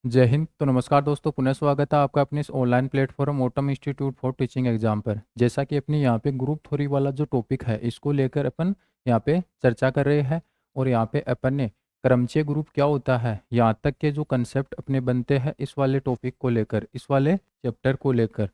जय हिंद। तो नमस्कार दोस्तों, पुनः स्वागत है आपका अपने इस online platform autumn institute for teaching exam पर। जैसा कि अपनी यहाँ पे ग्रुप थ्योरी वाला जो टॉपिक है इसको लेकर अपन यहाँ पे चर्चा कर रहे हैं। और यहाँ पे अपन ने क्रमचय ग्रुप क्या होता है, यहाँ तक के जो कंसेप्ट अपने बनते हैं इस वाले टॉपिक को लेकर, इस वाले चैप्टर को लेकर,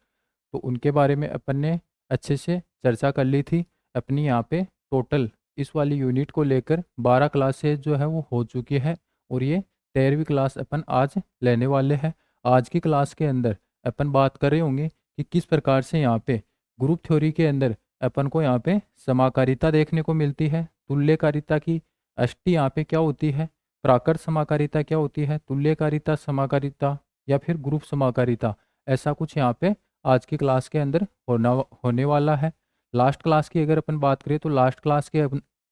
तो उनके बारे में अपन ने अच्छे से चर्चा कर ली थी। अपनी यहाँ पे टोटल इस वाली यूनिट को लेकर 12 क्लासेज जो है वो हो चुकी है। और ये 13वीं क्लास अपन आज लेने वाले हैं। आज की क्लास के अंदर अपन बात कर रहे होंगे कि किस प्रकार से यहाँ पे ग्रुप थ्योरी के अंदर अपन को यहाँ पे समाकारिता देखने को मिलती है, तुल्यकारिता की अष्टी यहाँ पे क्या होती है, प्राकृत समाकारिता क्या होती है, तुल्यकारिता समाकारिता या फिर ग्रुप समाकारिता, ऐसा कुछ यहाँ पे आज की क्लास के अंदर होने वाला है। लास्ट क्लास की अगर अपन बात करें तो लास्ट क्लास के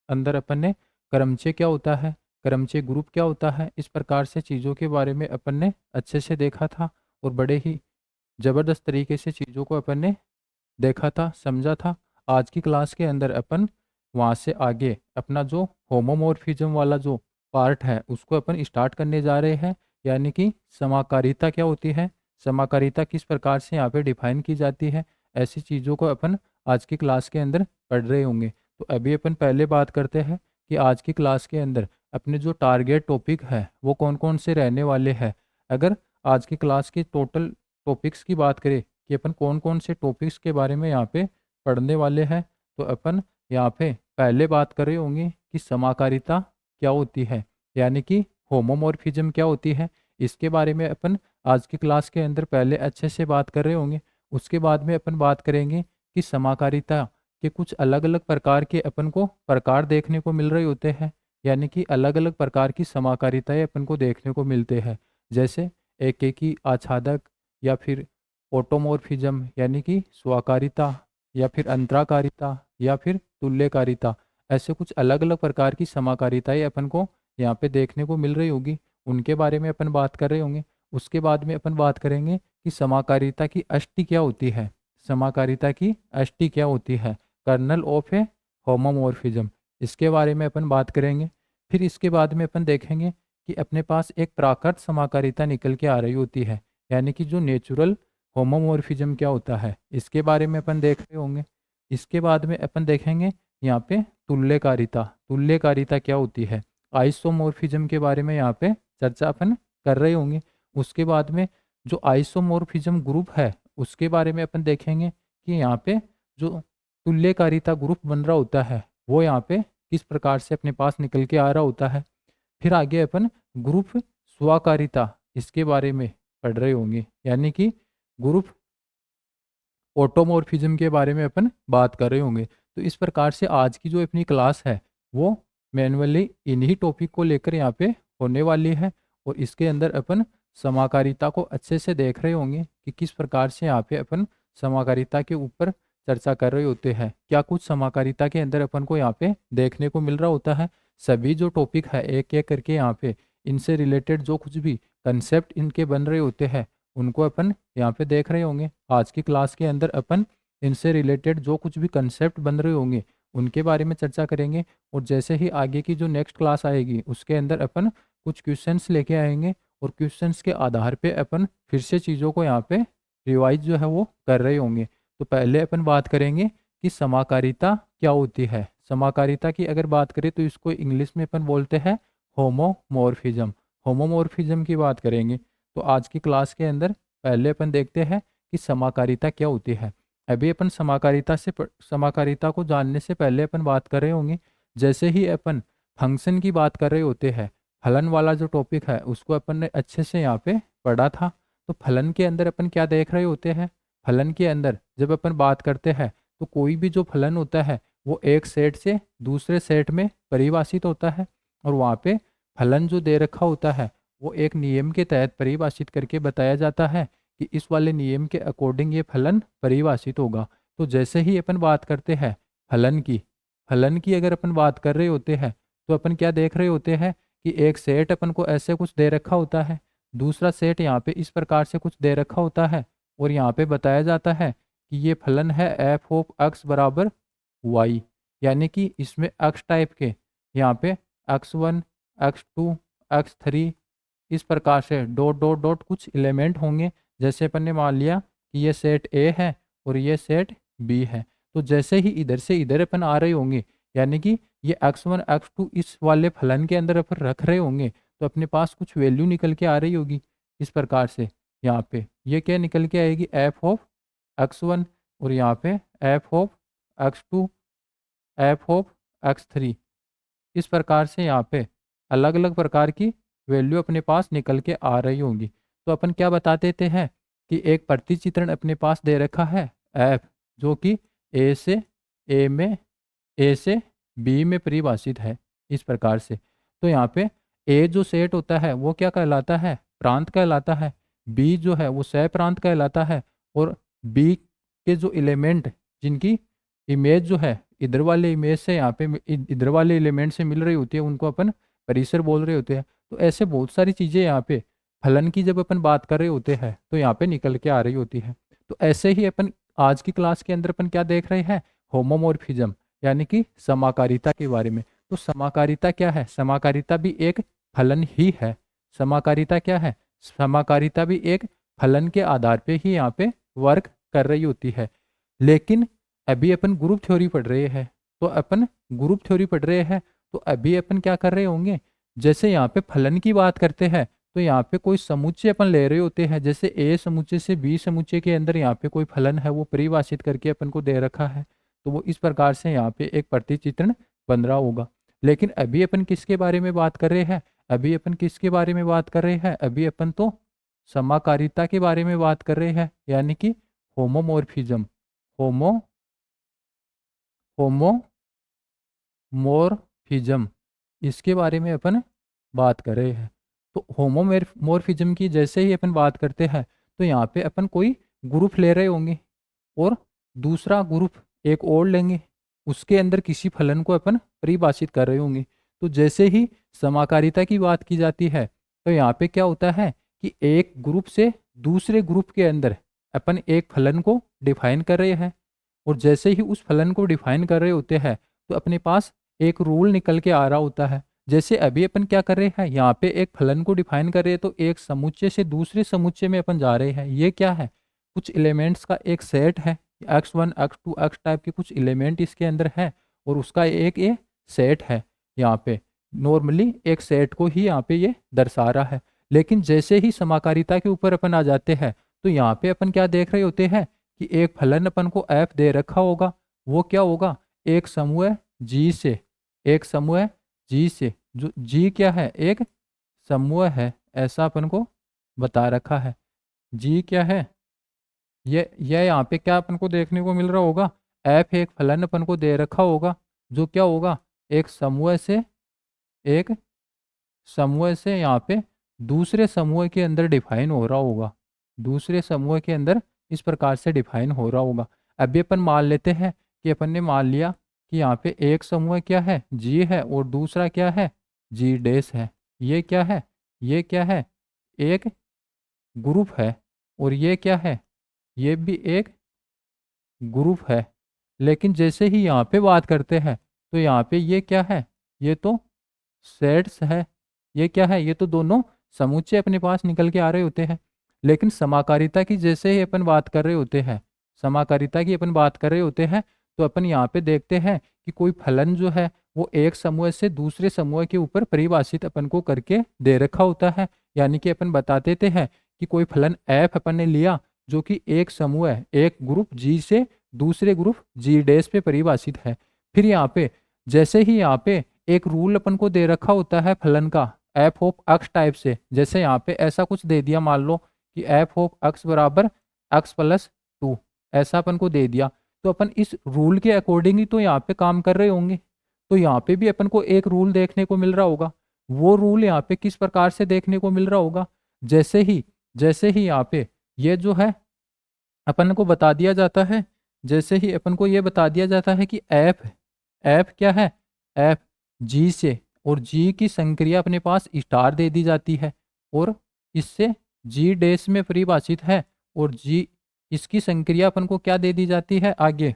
अंदर अपन ने क्रमचय क्या होता है, क्रमचय ग्रुप क्या होता है, इस प्रकार से चीज़ों के बारे में अपन ने अच्छे से देखा था। और बड़े ही ज़बरदस्त तरीके से चीज़ों को अपन ने देखा था, समझा था। आज की क्लास के अंदर अपन वहाँ से आगे अपना जो होमोमॉर्फिज्म वाला जो पार्ट है उसको अपन स्टार्ट करने जा रहे हैं। यानी कि समाकारिता क्या होती है, समाकारिता किस प्रकार से यहाँ पे डिफाइन की जाती है, ऐसी चीज़ों को अपन आज की क्लास के अंदर पढ़ रहे होंगे। तो अभी अपन पहले बात करते हैं कि आज की क्लास के अंदर अपने जो टारगेट टॉपिक है वो कौन कौन से रहने वाले हैं। अगर आज की क्लास की टोटल टॉपिक्स की बात करें कि अपन कौन कौन से टॉपिक्स के बारे में यहाँ पे पढ़ने वाले हैं, तो अपन यहाँ पे पहले बात कर रहे होंगे कि समाकारिता क्या होती है, यानी कि होमोमॉर्फिज्म क्या होती है। इसके बारे में अपन आज की क्लास के अंदर पहले अच्छे से बात कर रहे होंगे। उसके बाद में अपन बात करेंगे कि समाकारिता के कुछ अलग अलग प्रकार के अपन को प्रकार देखने को मिल रहे होते हैं। यानी कि अलग अलग प्रकार की समाकारिताएं अपन को देखने को मिलते हैं, जैसे एकेकी आच्छादक या फिर ऑटोमॉर्फिज्म यानी कि स्वाकारिता, या फिर अंतराकारिता, या फिर तुल्यकारिता। ऐसे कुछ अलग अलग प्रकार की समाकारिताएं अपन को यहाँ पे देखने को मिल रही होगी, उनके बारे में अपन बात कर रहे होंगे। उसके बाद में अपन बात करेंगे कि समाकारिता की अष्टी क्या होती है, समाकारिता की अष्टी क्या होती है, कर्नल ऑफ ए होमोमॉर्फिज्म, इसके बारे में अपन बात करेंगे। फिर इसके बाद में अपन देखेंगे कि अपने पास एक प्राकृत समाकारिता निकल के आ रही होती है, यानी कि जो नेचुरल होमोमॉर्फिज्म क्या होता है, इसके बारे में अपन देख रहे होंगे। इसके बाद में अपन देखेंगे यहाँ पे तुल्यकारिता, तुल्यकारिता क्या होती है, आइसोमॉर्फिज्म के बारे में यहाँ पे चर्चा अपन कर रहे होंगे। उसके बाद में जो आइसोमॉर्फिज्म ग्रुप है उसके बारे में अपन देखेंगे कि यहाँ पे जो तुल्यकारिता ग्रुप बन रहा होता है वो यहाँ पे किस प्रकार से अपने पास निकल के आ रहा होता है। फिर आगे अपन ग्रुप स्वाकारिता इसके बारे में पढ़ रहे होंगे, यानी कि ग्रुप ऑटोमॉर्फिज्म के बारे में अपन बात कर रहे होंगे। तो इस प्रकार से आज की जो अपनी क्लास है वो मैनुअली इन्हीं टॉपिक को लेकर यहाँ पे होने वाली है। और इसके अंदर अपन समाकारिता को अच्छे से देख रहे होंगे कि किस प्रकार से यहाँ पे अपन समाकारिता के ऊपर चर्चा कर रहे होते हैं, क्या कुछ समाकारिता के अंदर अपन को यहाँ पे देखने को मिल रहा होता है। सभी जो टॉपिक है एक एक करके यहाँ पे इनसे रिलेटेड जो कुछ भी कंसेप्ट इनके बन रहे होते हैं उनको अपन यहाँ पे देख रहे होंगे। आज की क्लास के अंदर अपन इनसे रिलेटेड जो कुछ भी कंसेप्ट बन रहे होंगे उनके बारे में चर्चा करेंगे। और जैसे ही आगे की जो नेक्स्ट क्लास आएगी उसके अंदर अपन कुछ क्वेश्चंस लेके आएंगे और क्वेश्चंस के आधार पे अपन फिर से चीज़ों को यहाँ पे रिवाइज जो है वो कर रहे होंगे। तो पहले अपन बात करेंगे कि समाकारिता क्या होती है। समाकारिता की अगर बात करें तो इसको इंग्लिश में अपन बोलते हैं होमोमॉर्फिज्म। होमोमॉर्फिज्म की बात करेंगे तो आज की क्लास के अंदर पहले अपन देखते हैं कि समाकारिता क्या होती है। अभी अपन समाकारिता को जानने से पहले अपन बात कर रहे होंगे, जैसे ही अपन फंक्शन की बात कर रहे होते हैं, फलन वाला जो टॉपिक है उसको अपन ने अच्छे से यहाँ पे पढ़ा था। तो फलन के अंदर अपन क्या देख रहे होते हैं, फलन के अंदर जब अपन बात करते हैं तो कोई भी जो फलन होता है वो एक सेट से दूसरे सेट में परिभाषित होता है। और वहाँ पे फलन जो दे रखा होता है वो एक नियम के तहत परिभाषित करके बताया जाता है कि इस वाले नियम के अकॉर्डिंग ये फलन परिभाषित होगा। तो जैसे ही अपन बात करते हैं फलन की, फलन की अगर अपन बात कर रहे होते हैं तो अपन क्या देख रहे होते हैं कि एक सेट अपन को ऐसे कुछ दे रखा होता है, दूसरा सेट यहाँ पे इस प्रकार से कुछ दे रखा होता है। और यहाँ पे बताया जाता है कि ये फलन है एफ ऑफ एक्स बराबर वाई, यानी कि इसमें एक्स टाइप के यहाँ पे x1 x2 x3 इस प्रकार से डॉट डॉट डॉट कुछ एलिमेंट होंगे। जैसे अपन ने मान लिया कि ये सेट ए है और ये सेट बी है, तो जैसे ही इधर से इधर अपन आ रहे होंगे, यानी कि ये x1 x2 इस वाले फलन के अंदर अपन रख रहे होंगे, तो अपने पास कुछ वैल्यू निकल के आ रही होगी। इस प्रकार से यहाँ पे ये क्या निकल के आएगी, एफ ऑफ x1, और यहाँ पे F of x2, F of x3। इस प्रकार से यहाँ पे अलग अलग प्रकार की वैल्यू अपने पास निकल के आ रही होंगी। तो अपन क्या बता देते हैं कि एक प्रतिचित्रण अपने पास दे रखा है एफ, जो कि ए से ए में, ए से बी में परिभाषित है। इस प्रकार से तो यहाँ पे ए जो सेट होता है वो क्या कहलाता है, प्रांत कहलाता है। बी जो है वो सह प्रांत कहलाता है। और बी के जो एलिमेंट जिनकी इमेज जो है इधर वाले इमेज से यहाँ पे इधर वाले एलिमेंट से मिल रही होती है, उनको अपन परिसर बोल रहे होते हैं। तो ऐसे बहुत सारी चीज़ें यहाँ पे फलन की जब अपन बात कर रहे होते हैं तो यहाँ पे निकल के आ रही होती है। तो ऐसे ही अपन आज की क्लास के अंदर अपन क्या देख रहे हैं, होमोमॉर्फिज्म, यानी कि समाकारिता के बारे में। तो समाकारिता क्या है, समाकारिता भी एक फलन ही है। समाकारिता क्या है, समाकारिता भी एक फलन के आधार पे ही यहाँ पे वर्क कर रही होती है। लेकिन अभी अपन ग्रुप थ्योरी पढ़ रहे हैं, तो अपन ग्रुप थ्योरी पढ़ रहे हैं तो अभी अपन क्या कर रहे होंगे, जैसे यहाँ पे फलन की बात करते हैं तो यहाँ पे कोई समुच्चय अपन ले रहे होते हैं। जैसे ए समुच्चय से बी समुच्चय के अंदर यहाँ पे कोई फलन है वो परिभाषित करके अपन को दे रखा है, तो वो इस प्रकार से यहाँ पे एक प्रतिचित्रण बन रहा होगा। लेकिन अभी अपन किसके बारे में बात कर रहे हैं, अभी अपन किसके बारे में बात कर रहे हैं, अभी अपन तो समाकारिता के बारे में बात कर रहे हैं, यानी कि होमोमॉर्फिज्म, होमोमॉर्फिज्म, इसके बारे में अपन बात कर रहे हैं। तो होमोमॉर्फिज्म की जैसे ही अपन बात करते हैं तो यहाँ पे अपन कोई ग्रुप ले रहे होंगे और दूसरा ग्रुप एक और लेंगे, उसके अंदर किसी फलन को अपन परिभाषित कर रहे होंगे। तो जैसे ही समाकारिता की बात की जाती है तो यहाँ पे क्या होता है कि एक ग्रुप से दूसरे ग्रुप के अंदर अपन एक फलन को डिफाइन कर रहे हैं, और जैसे ही उस फलन को डिफाइन कर रहे होते हैं तो अपने पास एक रूल निकल के आ रहा होता है। जैसे अभी अपन क्या कर रहे हैं, यहाँ पे एक फलन को डिफाइन कर रहे हैं तो एक समुच्चय से दूसरे समुच्चय में अपन जा रहे हैं। ये क्या है, कुछ एलिमेंट्स का एक सेट है, x1 x2 x टाइप के कुछ एलिमेंट इसके अंदर है और उसका एक ये सेट है। यहाँ पे नॉर्मली एक सेट को ही यहाँ पे ये दर्शा रहा है। लेकिन जैसे ही समाकारिता के ऊपर अपन आ जाते हैं तो यहाँ पे अपन क्या देख रहे होते हैं कि एक फलन अपन को f दे रखा होगा, वो क्या होगा, एक समूह G से, एक समूह G से, जो G क्या है, एक समूह है, ऐसा अपन को बता रखा है। G क्या है, ये यहाँ पे क्या अपन को देखने को मिल रहा होगा, f एक फलन अपन को दे रखा होगा जो क्या होगा, एक समूह से, एक समूह से यहाँ पे दूसरे समूह के अंदर डिफाइन हो रहा होगा, दूसरे समूह के अंदर इस प्रकार से डिफाइन हो रहा होगा। अभी अपन मान लेते हैं कि अपन ने मान लिया कि यहाँ पे एक समूह क्या है, जी है, और दूसरा क्या है, जी डैश है। ये क्या है, ये क्या है, एक ग्रुप है, और ये क्या है, ये भी एक ग्रुप है। लेकिन जैसे ही यहाँ पे बात करते हैं तो यहाँ पे ये क्या है, ये तो सेट्स है। ये क्या है, ये तो दोनों समुच्चय अपने पास निकल के आ रहे होते हैं। लेकिन समाकारिता की जैसे ही अपन बात कर रहे होते हैं, समाकारिता की अपन बात कर रहे होते हैं तो अपन यहाँ पे देखते हैं कि कोई फलन जो है वो एक समूह से दूसरे समूह के ऊपर परिभाषित अपन को करके दे रखा होता है। यानी कि अपन बता देते हैं कि कोई फलन एफ अपन ने लिया जो कि एक समूह है, एक ग्रुप जी से दूसरे ग्रुप जी डैश पे परिभाषित है। फिर यहाँ पे जैसे ही यहाँ पे एक रूल अपन को दे रखा होता है फलन का एफ ऑफ एक्स टाइप से, जैसे यहाँ पे ऐसा कुछ दे दिया, मान लो कि एफ ऑफ एक्स बराबर एक्स प्लस 2, ऐसा अपन को दे दिया, तो अपन इस रूल के अकॉर्डिंग ही तो यहाँ पे काम कर रहे होंगे। तो यहाँ पे भी अपन को एक रूल देखने को मिल रहा होगा। वो रूल यहाँ पे किस प्रकार से देखने को मिल रहा होगा, जैसे ही यहाँ पे ये जो है अपन को बता दिया जाता है, जैसे ही अपन को ये बता दिया जाता है कि एफ क्या है, एफ जी से, और जी की संक्रिया अपने पास स्टार दे दी जाती है और इससे जी डैश में परिभाषित है, और जी इसकी संक्रिया अपन को क्या दे दी जाती है, आगे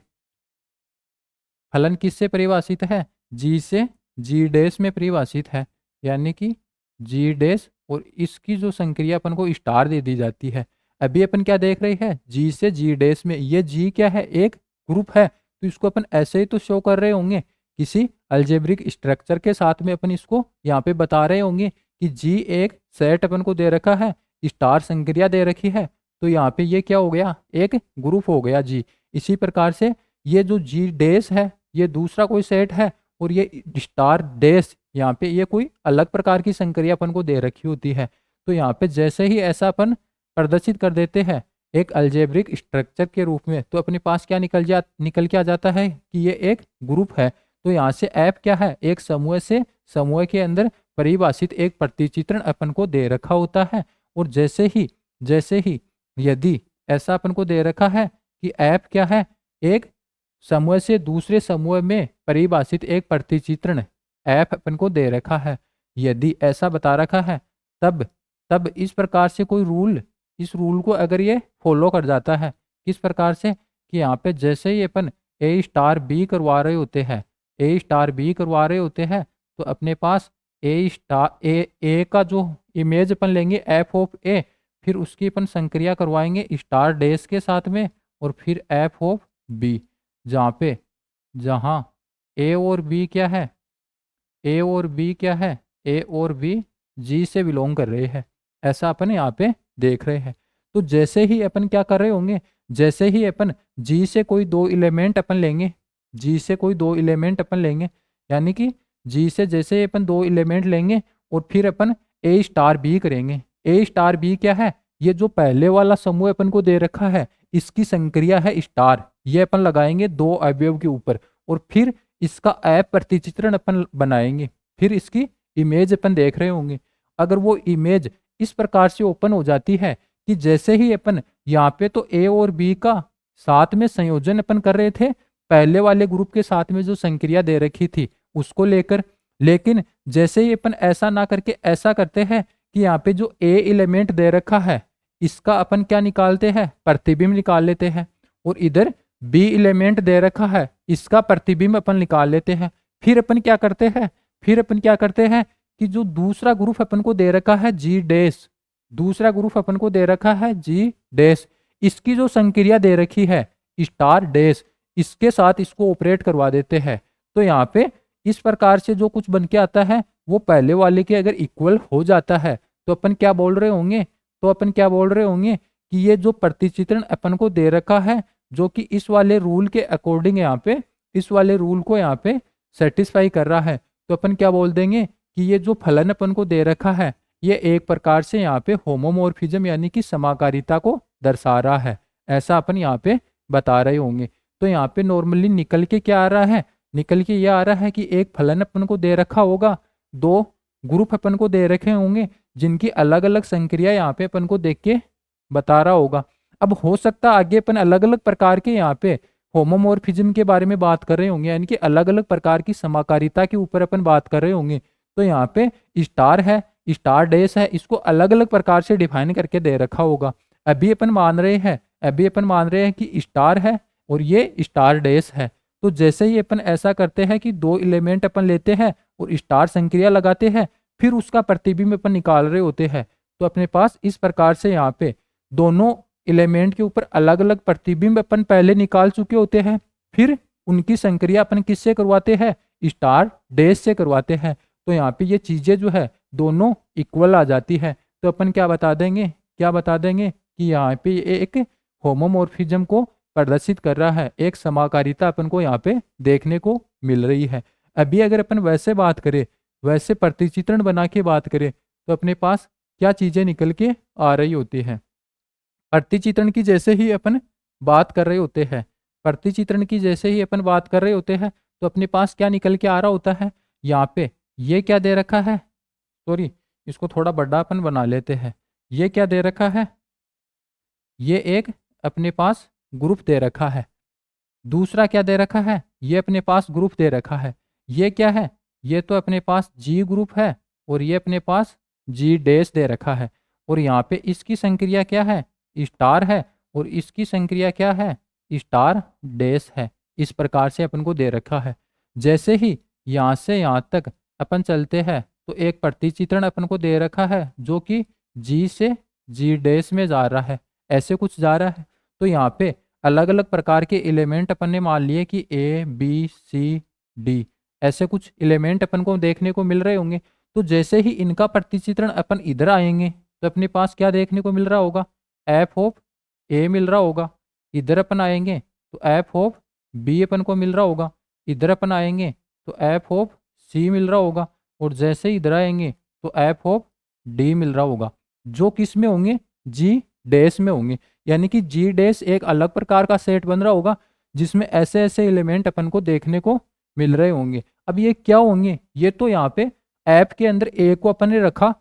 फलन किससे परिभाषित है, जी से जी डैश में परिभाषित है, यानी कि जी डैश और इसकी जो संक्रिया अपन को स्टार दे दी जाती है। अभी अपन क्या देख रहे हैं, जी से जी डैश में, ये जी क्या है, एक ग्रुप है, तो इसको अपन ऐसे ही तो शो कर रहे होंगे, किसी अलजेब्रिक स्ट्रक्चर के साथ में अपन इसको यहाँ पे बता रहे होंगे कि जी एक सेट अपन को दे रखा है, स्टार संक्रिया दे रखी है, तो यहाँ पे ये क्या हो गया, एक ग्रुप हो गया जी। इसी प्रकार से ये जो जी डैश है ये दूसरा कोई सेट है, और ये स्टार डैश यहाँ पे ये कोई अलग प्रकार की संक्रिया अपन को दे रखी होती है। तो यहाँ पे जैसे ही ऐसा अपन प्रदर्शित कर देते हैं एक अलजेब्रिक स्ट्रक्चर के रूप में, तो अपने पास क्या निकल के आ जाता है कि ये एक ग्रुप है। तो यहाँ से ऐप क्या है, एक समूह से समूह के अंदर परिभाषित एक प्रतिचित्रण अपन को दे रखा होता है। और जैसे ही यदि ऐसा अपन को दे रखा है कि ऐप क्या है, एक समूह से दूसरे समूह में परिभाषित एक प्रतिचित्रण ऐप अपन को दे रखा है, यदि ऐसा बता रखा है, तब तब इस प्रकार से कोई रूल, इस रूल को अगर ये फॉलो कर जाता है, किस प्रकार से कि यहाँ पे जैसे ही अपन ए स्टार बी करवा रहे होते हैं, ए स्टार बी करवा रहे होते हैं, तो अपने पास ए स्टार ए का जो इमेज अपन लेंगे एफ ऑफ ए, फिर उसकी अपन संक्रिया करवाएंगे स्टार डैश के साथ में, और फिर एफ ऑफ बी, जहाँ ए और बी क्या है, ए और बी क्या है, ए और बी जी से बिलोंग कर रहे हैं, ऐसा अपन यहाँ पे देख रहे हैं। तो जैसे ही अपन क्या कर रहे होंगे, जैसे ही अपन जी से कोई दो एलिमेंट अपन लेंगे, जी से कोई दो एलिमेंट अपन लेंगे, यानी कि जी से जैसे ही अपन दो एलिमेंट लेंगे और फिर अपन ए स्टार बी करेंगे। ए स्टार बी क्या है, ये जो पहले वाला समूह अपन को दे रखा है इसकी संक्रिया है स्टार, ये अपन लगाएंगे दो अवयव के ऊपर, और फिर इसका ऐप प्रतिचित्रण अपन बनाएंगे, फिर इसकी इमेज अपन देख रहे होंगे। अगर वो इमेज इस प्रकार से ओपन हो जाती है कि जैसे ही अपन यहाँ पे तो ए और बी का साथ में संयोजन अपन कर रहे थे, पहले वाले ग्रुप के साथ में जो संक्रिया दे रखी थी उसको लेकर, लेकिन जैसे ही अपन ऐसा ना करके ऐसा करते हैं कि यहाँ पे जो ए एलिमेंट दे रखा है इसका अपन क्या निकालते हैं, प्रतिबिंब निकाल लेते हैं, और इधर बी एलिमेंट दे रखा है इसका प्रतिबिंब अपन निकाल लेते हैं। फिर अपन क्या करते हैं, फिर अपन क्या करते हैं कि जो दूसरा ग्रुप अपन को दे रखा है जी डैश, दूसरा ग्रुप अपन को दे रखा है जी डैश, इसकी जो संक्रिया दे रखी है स्टार डैश, इसके साथ इसको ऑपरेट करवा देते हैं। तो यहाँ पे इस प्रकार से जो कुछ बन के आता है वो पहले वाले के अगर इक्वल हो जाता है, तो अपन क्या बोल रहे होंगे, तो अपन क्या बोल रहे होंगे कि ये जो प्रतिचित्रण अपन को दे रखा है जो कि इस वाले रूल के अकॉर्डिंग यहाँ पे, इस वाले रूल को यहाँ पे सेटिस्फाई कर रहा है, तो अपन क्या बोल देंगे कि ये जो फलन अपन को दे रखा है ये एक प्रकार से यहाँ पे होमोमॉर्फिज्म यानी कि समाकारिता को दर्शा रहा है, ऐसा अपन यहाँ पे बता रहे होंगे। तो यहाँ पे नॉर्मली निकल के क्या आ रहा है, निकल के ये आ रहा है कि एक फलन अपन को दे रखा होगा, दो ग्रुप अपन को दे रखे होंगे जिनकी अलग अलग संक्रिया यहाँ पे अपन को देख के बता रहा होगा। अब हो सकता आगे अपन अलग अलग प्रकार के यहाँ पे होमोमॉर्फिज्म के बारे में बात कर रहे होंगे, यानी कि अलग अलग प्रकार की समाकारिता के ऊपर अपन बात कर रहे होंगे। तो यहाँ पे स्टार है, स्टार डैश है, इसको अलग अलग प्रकार से डिफाइन करके दे रखा होगा। अभी अपन मान रहे हैं, अभी अपन मान रहे हैं कि स्टार है और ये स्टार डैश है। तो जैसे ही अपन ऐसा करते हैं कि दो एलिमेंट अपन लेते हैं और स्टार संक्रिया लगाते हैं, फिर उसका प्रतिबिंब अपन निकाल रहे होते हैं, तो अपने पास इस प्रकार से यहाँ पे दोनों एलिमेंट के ऊपर अलग अलग प्रतिबिंब अपन पहले निकाल चुके होते हैं, फिर उनकी संक्रिया अपन किससे करवाते हैं, स्टार डैश से करवाते हैं। तो यहाँ पे ये चीजें जो है दोनों इक्वल आ जाती है। तो अपन क्या बता देंगे, क्या बता देंगे कि यहाँ पे ये एक होमोमॉर्फिज्म को प्रदर्शित कर रहा है, एक समाकारिता अपन को यहाँ पे देखने को मिल रही है। अभी अगर अपन वैसे बात करें, वैसे प्रतिचित्रण बना के बात करें, तो अपने पास क्या चीजें निकल के आ रही होती हैं। प्रतिचित्रण की जैसे ही अपन बात कर रहे होते हैं, प्रतिचित्रण की जैसे ही अपन बात कर रहे होते हैं, तो अपने पास क्या निकल के आ रहा होता है, यहाँ पे ये क्या दे रखा है, सॉरी इसको थोड़ा बड़ा अपन बना लेते हैं। ये क्या दे रखा है, ये एक अपने पास ग्रुप दे रखा है। दूसरा क्या दे रखा है, ये अपने पास ग्रुप दे रखा है। ये क्या है, ये तो अपने पास जी ग्रुप है, और ये अपने पास जी डैश दे रखा है। और यहाँ पे इसकी संक्रिया क्या है, स्टार है, और इसकी संक्रिया क्या है, स्टार डैश है। इस प्रकार से अपन को दे रखा है। जैसे ही यहाँ से यहाँ तक अपन चलते हैं, तो एक प्रतिचित्रण अपन को दे रखा है जो कि जी से जी डैश में जा रहा है, ऐसे कुछ जा रहा है। तो यहाँ पे अलग अलग प्रकार के एलिमेंट अपन ने मान लिए कि ए बी सी डी, ऐसे कुछ एलिमेंट अपन को देखने को मिल रहे होंगे। तो जैसे ही इनका प्रतिचित्रण अपन इधर आएंगे तो अपने पास क्या देखने को मिल रहा होगा, एफ ऑफ ए मिल रहा होगा। इधर अपन आएंगे तो एफ ऑफ बी अपन को मिल रहा होगा। इधर अपन आएंगे तो एफ ऑफ सी मिल रहा होगा। और जैसे ही इधर आएंगे तो एफ ऑफ डी मिल रहा होगा, जो किस में होंगे, जी डैश में होंगे। यानी कि जी डैश एक अलग प्रकार का सेट बन रहा होगा जिसमें ऐसे ऐसे एलिमेंट अपन को देखने को मिल रहे होंगे। अब ये क्या होंगे, ये तो यहाँ पे ऐप के अंदर ए को अपन ने रखा,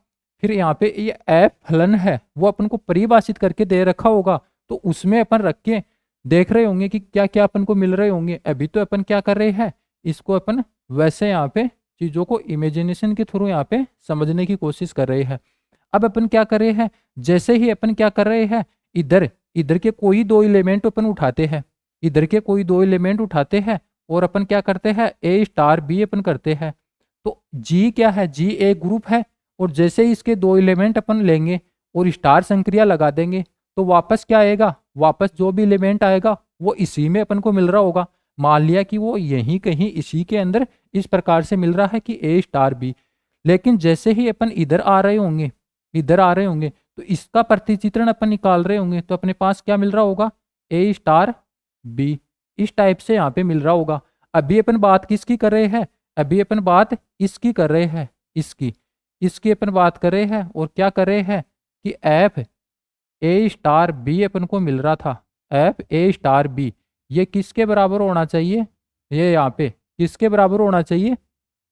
फिर यहाँ पे ये ऐप फलन है वो अपन को परिभाषित करके दे रखा होगा, तो उसमें अपन रख के देख रहे होंगे कि क्या क्या अपन को मिल रहे होंगे। अभी तो अपन क्या कर रहे हैं, इसको अपन वैसे यहाँ पे चीजों को इमेजिनेशन के थ्रू यहाँ पे समझने की कोशिश कर रहे हैं। अब अपन क्या कर रहे हैं, जैसे ही अपन क्या कर रहे हैं, इधर इधर के कोई दो एलिमेंट अपन उठाते हैं, इधर के कोई दो एलिमेंट उठाते हैं और अपन क्या करते हैं, ए स्टार बी अपन करते हैं। तो जी क्या है, जी एक ग्रुप है, और जैसे ही इसके दो एलिमेंट अपन लेंगे और स्टार संक्रिया लगा देंगे तो वापस क्या आएगा, वापस जो भी एलिमेंट आएगा वो इसी में अपन को मिल रहा होगा। मान लिया कि वो यहीं कहीं इसी के अंदर इस प्रकार से मिल रहा है कि ए स्टार बी। लेकिन जैसे ही अपन इधर आ रहे होंगे, इधर आ रहे होंगे तो इसका प्रतिचित्रण अपन निकाल रहे होंगे तो अपने पास क्या मिल रहा होगा, ए स्टार बी, इस टाइप से यहाँ पे मिल रहा होगा। अभी अपन बात किसकी कर रहे हैं, अभी अपन बात इसकी कर रहे हैं, इसकी इसकी अपन बात कर रहे हैं। और क्या कर रहे हैं कि एफ ए स्टार बी अपन को मिल रहा था, एफ ए स्टार बी ये किसके बराबर होना चाहिए, ये यहाँ पे किसके बराबर होना चाहिए,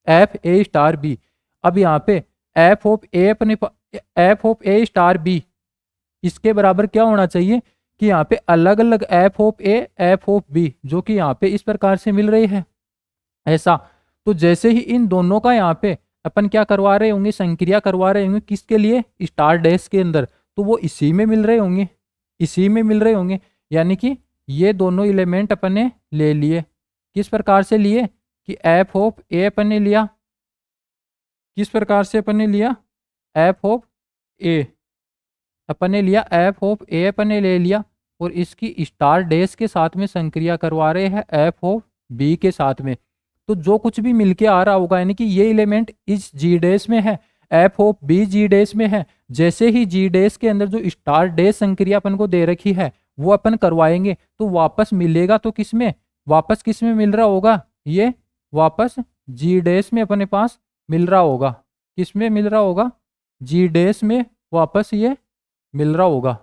एफ ए स्टार बी। अब यहाँ पे एफ ऑफ ए अपने F of A star B इसके बराबर क्या होना चाहिए कि यहाँ पे अलग अलग F of A F of B जो कि यहाँ पे इस प्रकार से मिल रही है ऐसा। तो जैसे ही इन दोनों का यहाँ पे अपन क्या करवा रहे होंगे, संक्रिया करवा रहे होंगे किसके लिए, स्टार डैश के अंदर, तो वो इसी में मिल रहे होंगे, इसी में मिल रहे होंगे। यानी कि ये दोनों एलिमेंट अपन ने ले लिए, किस प्रकार से लिए कि एफ ऑफ ए अपन ने लिया, किस प्रकार से अपन ने लिया, एफ ऑफ ए अपन ने लिया, एफ ऑफ ए अपन ने ले लिया, और इसकी स्टार डैश के साथ में संक्रिया करवा रहे हैं एफ ऑफ बी के साथ में। तो जो कुछ भी मिलके आ रहा होगा यानी कि ये एलिमेंट इस जी डैश में है, F of B G dash में है। जैसे ही जी डैश के अंदर जो स्टार डैश संक्रिया अपन को दे रखी है वो अपन करवाएंगे तो वापस मिलेगा तो किसमें, वापस किसमें मिल रहा होगा, ये वापस जी डैश में अपने पास मिल रहा होगा, किसमें मिल रहा होगा, जी डैश में वापस ये मिल रहा होगा।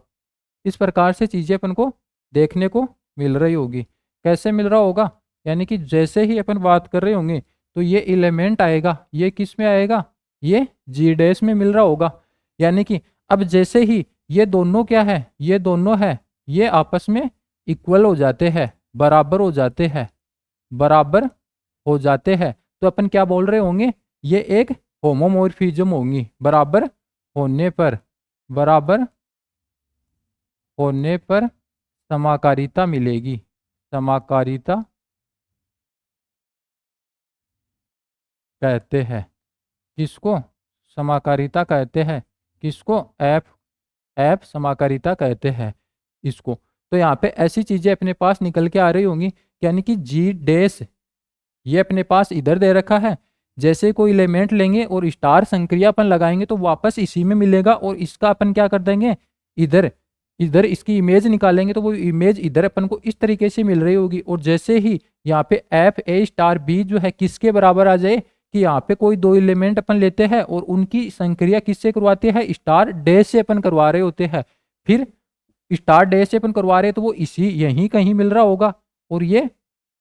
इस प्रकार से चीज़ें अपन को देखने को मिल रही होगी। कैसे मिल रहा होगा, यानी कि जैसे ही अपन बात कर रहे होंगे तो ये एलिमेंट आएगा, ये किस में आएगा, ये जी डैश में मिल रहा होगा। यानी कि अब जैसे ही ये दोनों क्या है, ये दोनों है, ये आपस में इक्वल हो जाते हैं, बराबर हो जाते हैं, बराबर हो जाते हैं, तो अपन क्या बोल रहे होंगे, ये एक होमोमोर्फिज्म होंगी। बराबर होने पर, बराबर होने पर समाकारिता मिलेगी, समाकारिता कहते हैं, किसको, समाकारिता कहते हैं, किसको, एफ एफ समाकारिता कहते हैं इसको। तो यहाँ पे ऐसी चीजें अपने पास निकल के आ रही होंगी, यानी कि जी डैश ये अपने पास इधर दे रखा है, जैसे कोई एलिमेंट लेंगे और स्टार संक्रिया अपन लगाएंगे तो वापस इसी में मिलेगा, और इसका अपन क्या कर देंगे, इधर इधर इसकी इमेज निकालेंगे तो वो इमेज इधर अपन को इस तरीके से मिल रही होगी। और जैसे ही यहाँ पे एफ ए स्टार बी जो है किसके बराबर आ जाए कि यहाँ पे कोई दो एलिमेंट अपन लेते हैं और उनकी संक्रिया किससे करवाते हैं, स्टार डैश से अपन करवा रहे होते हैं। फिर स्टार डैश से अपन करवा रहे हैं तो वो इसी यहीं कहीं मिल रहा होगा, और ये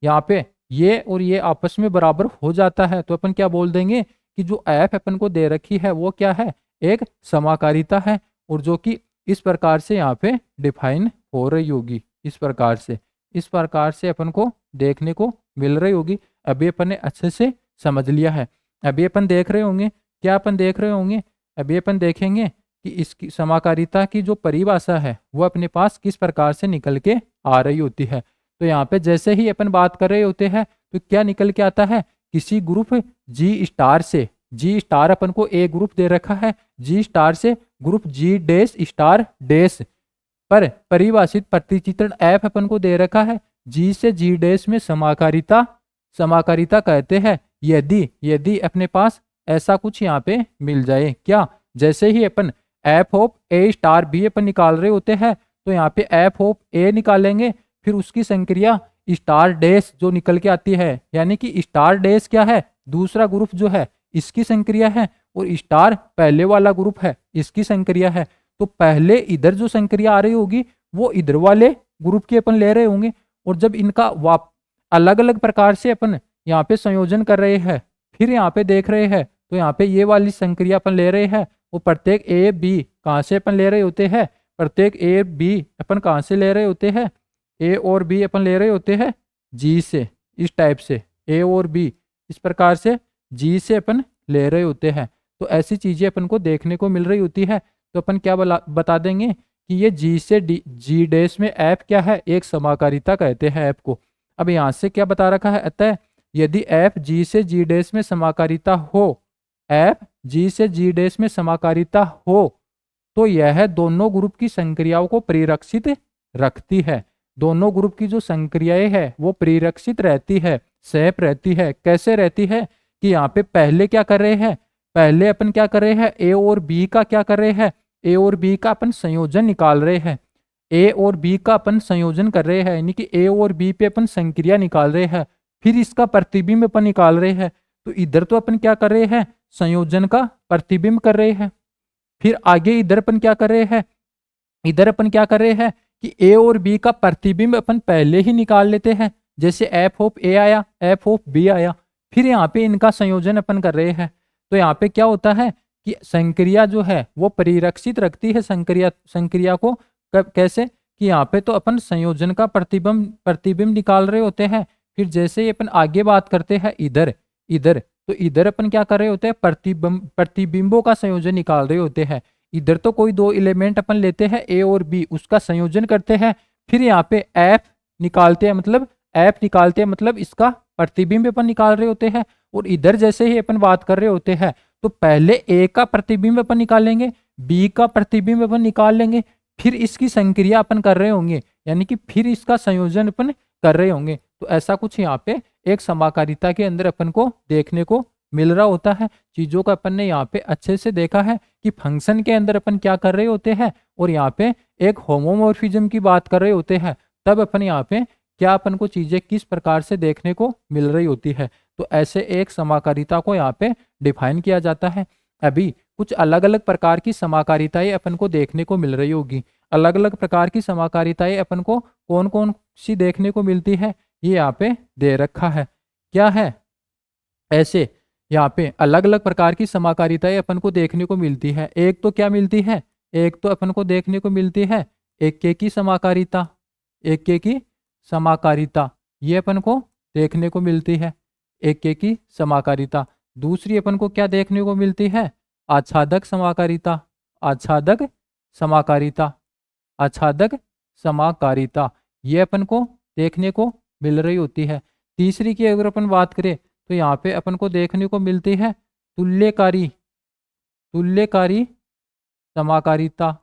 यहाँ पे ये और ये आपस में बराबर हो जाता है। तो अपन क्या बोल देंगे कि जो एफ अपन को दे रखी है वो क्या है, एक समाकारिता है, और जो कि इस प्रकार से यहाँ पे डिफाइन हो रही होगी, इस प्रकार से, इस प्रकार से अपन को देखने को मिल रही होगी। अभी अपन ने अच्छे से समझ लिया है। अभी अपन देख रहे होंगे, क्या अपन देख रहे होंगे, अभी अपन देखेंगे कि इसकी समाकारिता की जो परिभाषा है वो अपने पास किस प्रकार से निकल के आ रही होती है। तो यहाँ पे जैसे ही अपन बात कर रहे होते हैं तो क्या निकल के आता है, किसी ग्रुप जी स्टार से, जी स्टार अपन को ए ग्रुप दे रखा है, जी स्टार से ग्रुप जी डैश स्टार डैश पर परिभाषित प्रतिचित्रण एफ अपन को दे रखा है, जी से जी डैश में समाकारिता समाकारिता कहते हैं यदि यदि अपने पास ऐसा कुछ यहाँ पे मिल जाए। क्या? जैसे ही अपन f of A star b अपन निकाल रहे होते हैं तो यहाँ पे एफ ऑफ ए निकालेंगे, फिर उसकी संक्रिया स्टार डैश जो निकल के आती है, यानी कि स्टार डैश क्या है, दूसरा ग्रुप जो है इसकी संक्रिया है, और स्टार पहले वाला ग्रुप है इसकी संक्रिया है। तो पहले इधर जो संक्रिया आ रही होगी वो इधर वाले ग्रुप की अपन ले रहे होंगे, और जब इनका अलग अलग प्रकार से अपन यहाँ पे संयोजन कर रहे हैं, फिर यहाँ पे देख रहे हैं तो यहाँ पे ये वाली संक्रिया अपन ले रहे हैं, वो प्रत्येक ए बी कहाँ से अपन ले रहे होते हैं, प्रत्येक ए बी अपन कहाँ से ले रहे होते हैं, ए और बी अपन ले रहे होते हैं जी से, इस टाइप से ए और बी इस प्रकार से जी से अपन ले रहे होते हैं। तो ऐसी चीजें अपन को देखने को मिल रही होती है, तो अपन क्या बता देंगे कि ये जी से जी डैश में एफ क्या है, एक समाकारिता कहते हैं एफ को। अब यहाँ से क्या बता रखा है, अतः यदि एफ जी से जी डैश में समाकारिता हो, एफ जी से जी डैश में समाकारिता हो, तो यह दोनों ग्रुप की संक्रियाओं को परिरक्षित रखती है। दोनों ग्रुप की जो संक्रियाएं है वो परिरक्षित रहती है, सैप रहती है। कैसे रहती है कि यहाँ पे पहले क्या कर रहे हैं, पहले अपन क्या कर रहे हैं, ए और बी का क्या कर रहे हैं, ए और बी का अपन संयोजन निकाल रहे हैं, ए और बी का अपन संयोजन कर रहे हैं, यानी कि ए और बी पे अपन संक्रिया निकाल रहे हैं, फिर इसका प्रतिबिंब अपन निकाल रहे हैं। तो इधर तो अपन क्या कर रहे हैं, संयोजन का प्रतिबिंब कर रहे हैं। फिर आगे इधर अपन क्या कर रहे हैं, इधर अपन क्या कर रहे हैं कि ए और बी का प्रतिबिंब अपन पहले ही निकाल लेते हैं, जैसे एफ ऑफ ए आया, एफ ऑफ बी आया, फिर यहाँ पे इनका संयोजन अपन कर रहे हैं। तो यहाँ पे क्या होता है कि संक्रिया जो है वो परिरक्षित रखती है संक्रिया संक्रिया को। कैसे कि यहाँ पे तो अपन संयोजन का प्रतिबिंब प्रतिबिंब निकाल रहे होते हैं, फिर जैसे ही अपन आगे बात करते हैं इधर इधर, तो इधर अपन क्या कर रहे होते हैं, प्रतिबिंबों का संयोजन निकाल रहे होते हैं। इधर तो कोई दो एलिमेंट अपन लेते हैं ए और बी, उसका संयोजन करते हैं, फिर यहाँ पे एफ निकालते हैं, मतलब एफ निकालते हैं, मतलब इसका प्रतिबिंब अपन निकाल रहे होते हैं। और इधर जैसे ही अपन बात कर रहे होते हैं तो पहले ए का प्रतिबिंब अपन निकालेंगे, बी का प्रतिबिंब अपन निकाल लेंगे, फिर इसकी संक्रिया अपन कर रहे होंगे, यानी कि फिर इसका संयोजन अपन कर रहे होंगे। तो ऐसा कुछ यहाँ पे एक समाकारिता के अंदर अपन को देखने को मिल रहा होता है। चीजों का अपन ने यहाँ पे अच्छे से देखा है कि फंक्शन के अंदर अपन क्या कर रहे होते हैं, और यहाँ पे एक होमोमॉर्फिज्म की बात कर रहे होते हैं, तब अपन यहाँ पे क्या अपन को चीजें किस प्रकार से देखने को मिल रही होती है। तो ऐसे एक समाकारिता को यहाँ पे डिफाइन किया जाता है। अभी कुछ अलग अलग प्रकार की समाकारिताएं अपन को देखने को मिल रही होगी। अलग अलग प्रकार की समाकारिताएं अपन को कौन कौन सी देखने को मिलती है, ये यहाँ पे दे रखा है। क्या है, ऐसे यहाँ पे अलग अलग प्रकार की समाकारिताएं अपन को देखने को मिलती है। एक तो क्या मिलती है, एक तो अपन को देखने को मिलती है एके की समाकारिता, एके की समाकारिता ये अपन को देखने को मिलती है, एके की समाकारिता। दूसरी अपन को क्या देखने को मिलती है, आच्छादक समाकारिता, आच्छादक समाकारिता, आच्छादक समाकारिता ये अपन को देखने को मिल रही होती है। तीसरी की अगर अपन बात करें तो यहाँ पे अपन को देखने को मिलती है तुल्यकारी, तुल्यकारी समाकारिता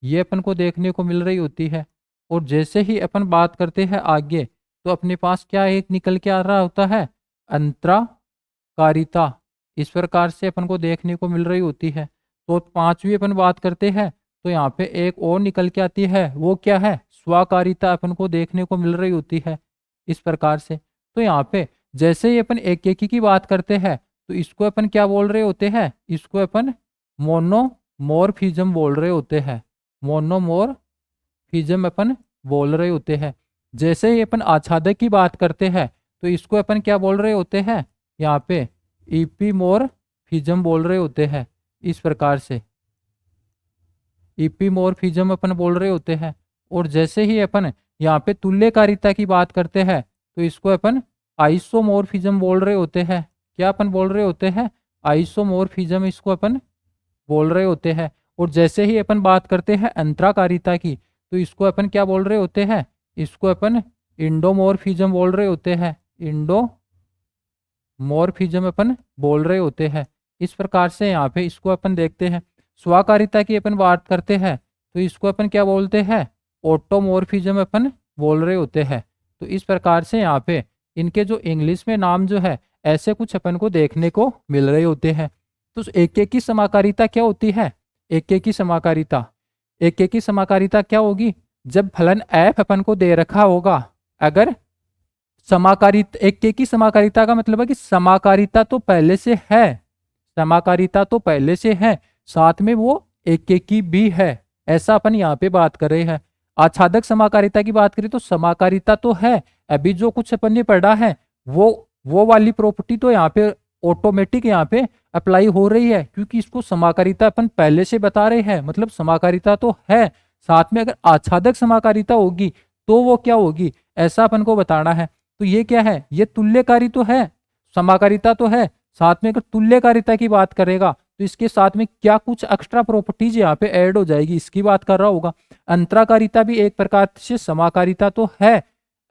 ये अपन को देखने को मिल रही होती है। और जैसे ही अपन बात करते हैं आगे तो अपने पास क्या एक निकल के आ रहा होता है, अंतराकारिता, इस प्रकार से अपन को देखने को मिल रही होती है। तो पांचवी अपन बात करते हैं तो यहाँ पे एक और निकल के आती है, वो क्या है, स्वाकारिता अपन को देखने को मिल रही होती है इस प्रकार से। तो यहाँ पे जैसे ही अपन एक की बात करते हैं तो इसको अपन क्या बोल रहे होते हैं, इसको अपन मोनोमॉर्फिज्म बोल रहे होते हैं, मोनोमॉर्फिज्म अपन बोल रहे होते हैं। जैसे ही अपन आच्छादक की बात करते हैं तो इसको अपन क्या बोल रहे होते हैं, यहाँ पे इपीमॉर्फिज्म बोल रहे होते हैं इस प्रकार से, इपीमॉर्फिज्म अपन बोल रहे होते हैं। और जैसे ही अपन यहाँ पे तुल्यकारिता की बात करते हैं तो इसको अपन आइसोमॉर्फिज्म बोल रहे होते हैं। क्या अपन बोल रहे होते हैं, आइसोमॉर्फिज्म इसको अपन बोल रहे होते हैं। और जैसे ही अपन बात करते हैं अंतराकारिता की तो इसको अपन क्या बोल रहे होते हैं, इसको अपन इंडोमॉर्फिज्म बोल रहे होते हैं, इंडोमॉर्फिज्म मॉर्फिज्म अपन बोल रहे होते हैं। इस प्रकार से यहाँ पे इसको अपन देखते हैं। स्वकारिता की अपन बात करते हैं तो इसको अपन क्या बोलते हैं, ऑटोमॉर्फिज्म अपन बोल रहे होते हैं। तो इस प्रकार से यहाँ पे इनके जो इंग्लिश में नाम जो है ऐसे कुछ अपन को देखने को मिल रहे होते हैं। तो एक एक की समाकारिता क्या होती है, एक एक की समाकारिता, एक एक की समाकारिता क्या होगी, जब फलन एफ अपन को दे रखा होगा, अगर समाकारित एक एक की समाकारिता का मतलब है कि समाकारिता तो पहले से है, समाकारिता तो पहले से है, साथ में वो एक एक की भी है, ऐसा अपन यहाँ पे बात कर रहे हैं। आच्छादक समाकारिता की बात करें तो समाकारिता तो है, अभी जो कुछ अपन ने पढ़ा है वो वाली प्रॉपर्टी तो यहाँ पे ऑटोमेटिक यहाँ पे अप्लाई हो रही है, क्योंकि इसको समाकारिता अपन पहले से बता रहे हैं, मतलब समाकारिता तो है, साथ में अगर आच्छादक समाकारिता होगी तो वो क्या होगी, ऐसा अपन को बताना है। तो ये क्या है, ये तुल्यकारी तो है, समाकारिता तो है, साथ में अगर तुल्यकारिता की बात करेगा तो इसके साथ में क्या कुछ एक्स्ट्रा प्रॉपर्टीज यहाँ पे ऐड हो जाएगी, इसकी बात कर रहा होगा। अंतराकारिता भी एक प्रकार से समाकारिता तो है,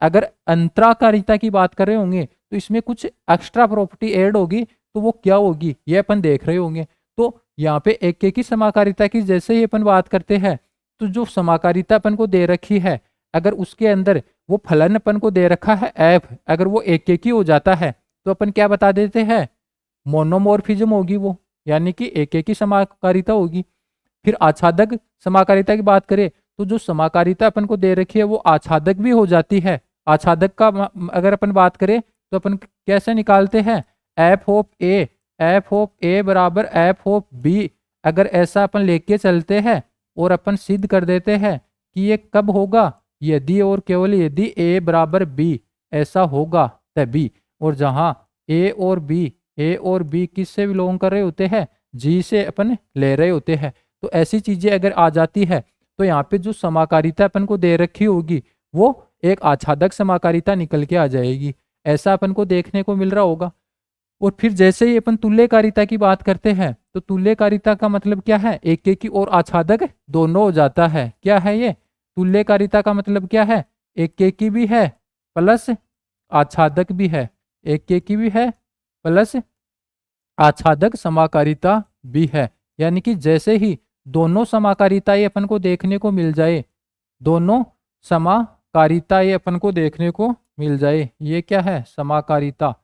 अगर अंतराकारिता की बात कर रहे होंगे तो इसमें कुछ एक्स्ट्रा प्रॉपर्टी ऐड होगी, तो वो क्या होगी ये अपन देख रहे होंगे। तो यहाँ पे एक की समाकारिता की जैसे ही अपन बात करते हैं तो जो समाकारिता अपन को दे रखी है, अगर उसके अंदर वो फलन अपन को दे रखा है एफ, अगर वो एक ही हो जाता है तो अपन क्या बता देते हैं, मोनोमॉर्फिज्म होगी वो, यानी कि एक की समाकारिता होगी। फिर आच्छादक समाकारिता की बात करें तो जो समाकारिता अपन को दे रखी है वो आच्छादक भी हो जाती है। आच्छादक का अगर अपन बात करें तो अपन कैसे निकालते हैं, एफ ऑफ ए बराबर एफ ऑफ बी, अगर ऐसा अपन लेके चलते हैं और अपन सिद्ध कर देते हैं कि ये कब होगा, यदि और केवल यदि ए बराबर बी ऐसा होगा तभी, और जहां ए और बी किससे बिलोंग कर रहे होते हैं, जी से अपन ले रहे होते हैं। तो ऐसी चीजें अगर आ जाती है तो यहाँ पे जो समाकारिता अपन को दे रखी होगी वो एक आच्छादक समाकारिता निकल के आ जाएगी, ऐसा अपन को देखने को मिल रहा होगा। और फिर जैसे ही अपन तुल्यकारिता की बात करते हैं तो तुल्यकारिता का मतलब क्या है, एक की और आच्छादक दोनों हो जाता है। क्या है ये, तुल्यकारिता का मतलब क्या है, एक की भी है प्लस आच्छादक भी है, एक की भी है प्लस आच्छादक समाकारिता भी है। यानी कि जैसे ही दोनों समाकारिताएं अपन को देखने को मिल जाए, दोनों समाकारिताएं अपन को देखने को मिल जाए, ये क्या है समाकारिता,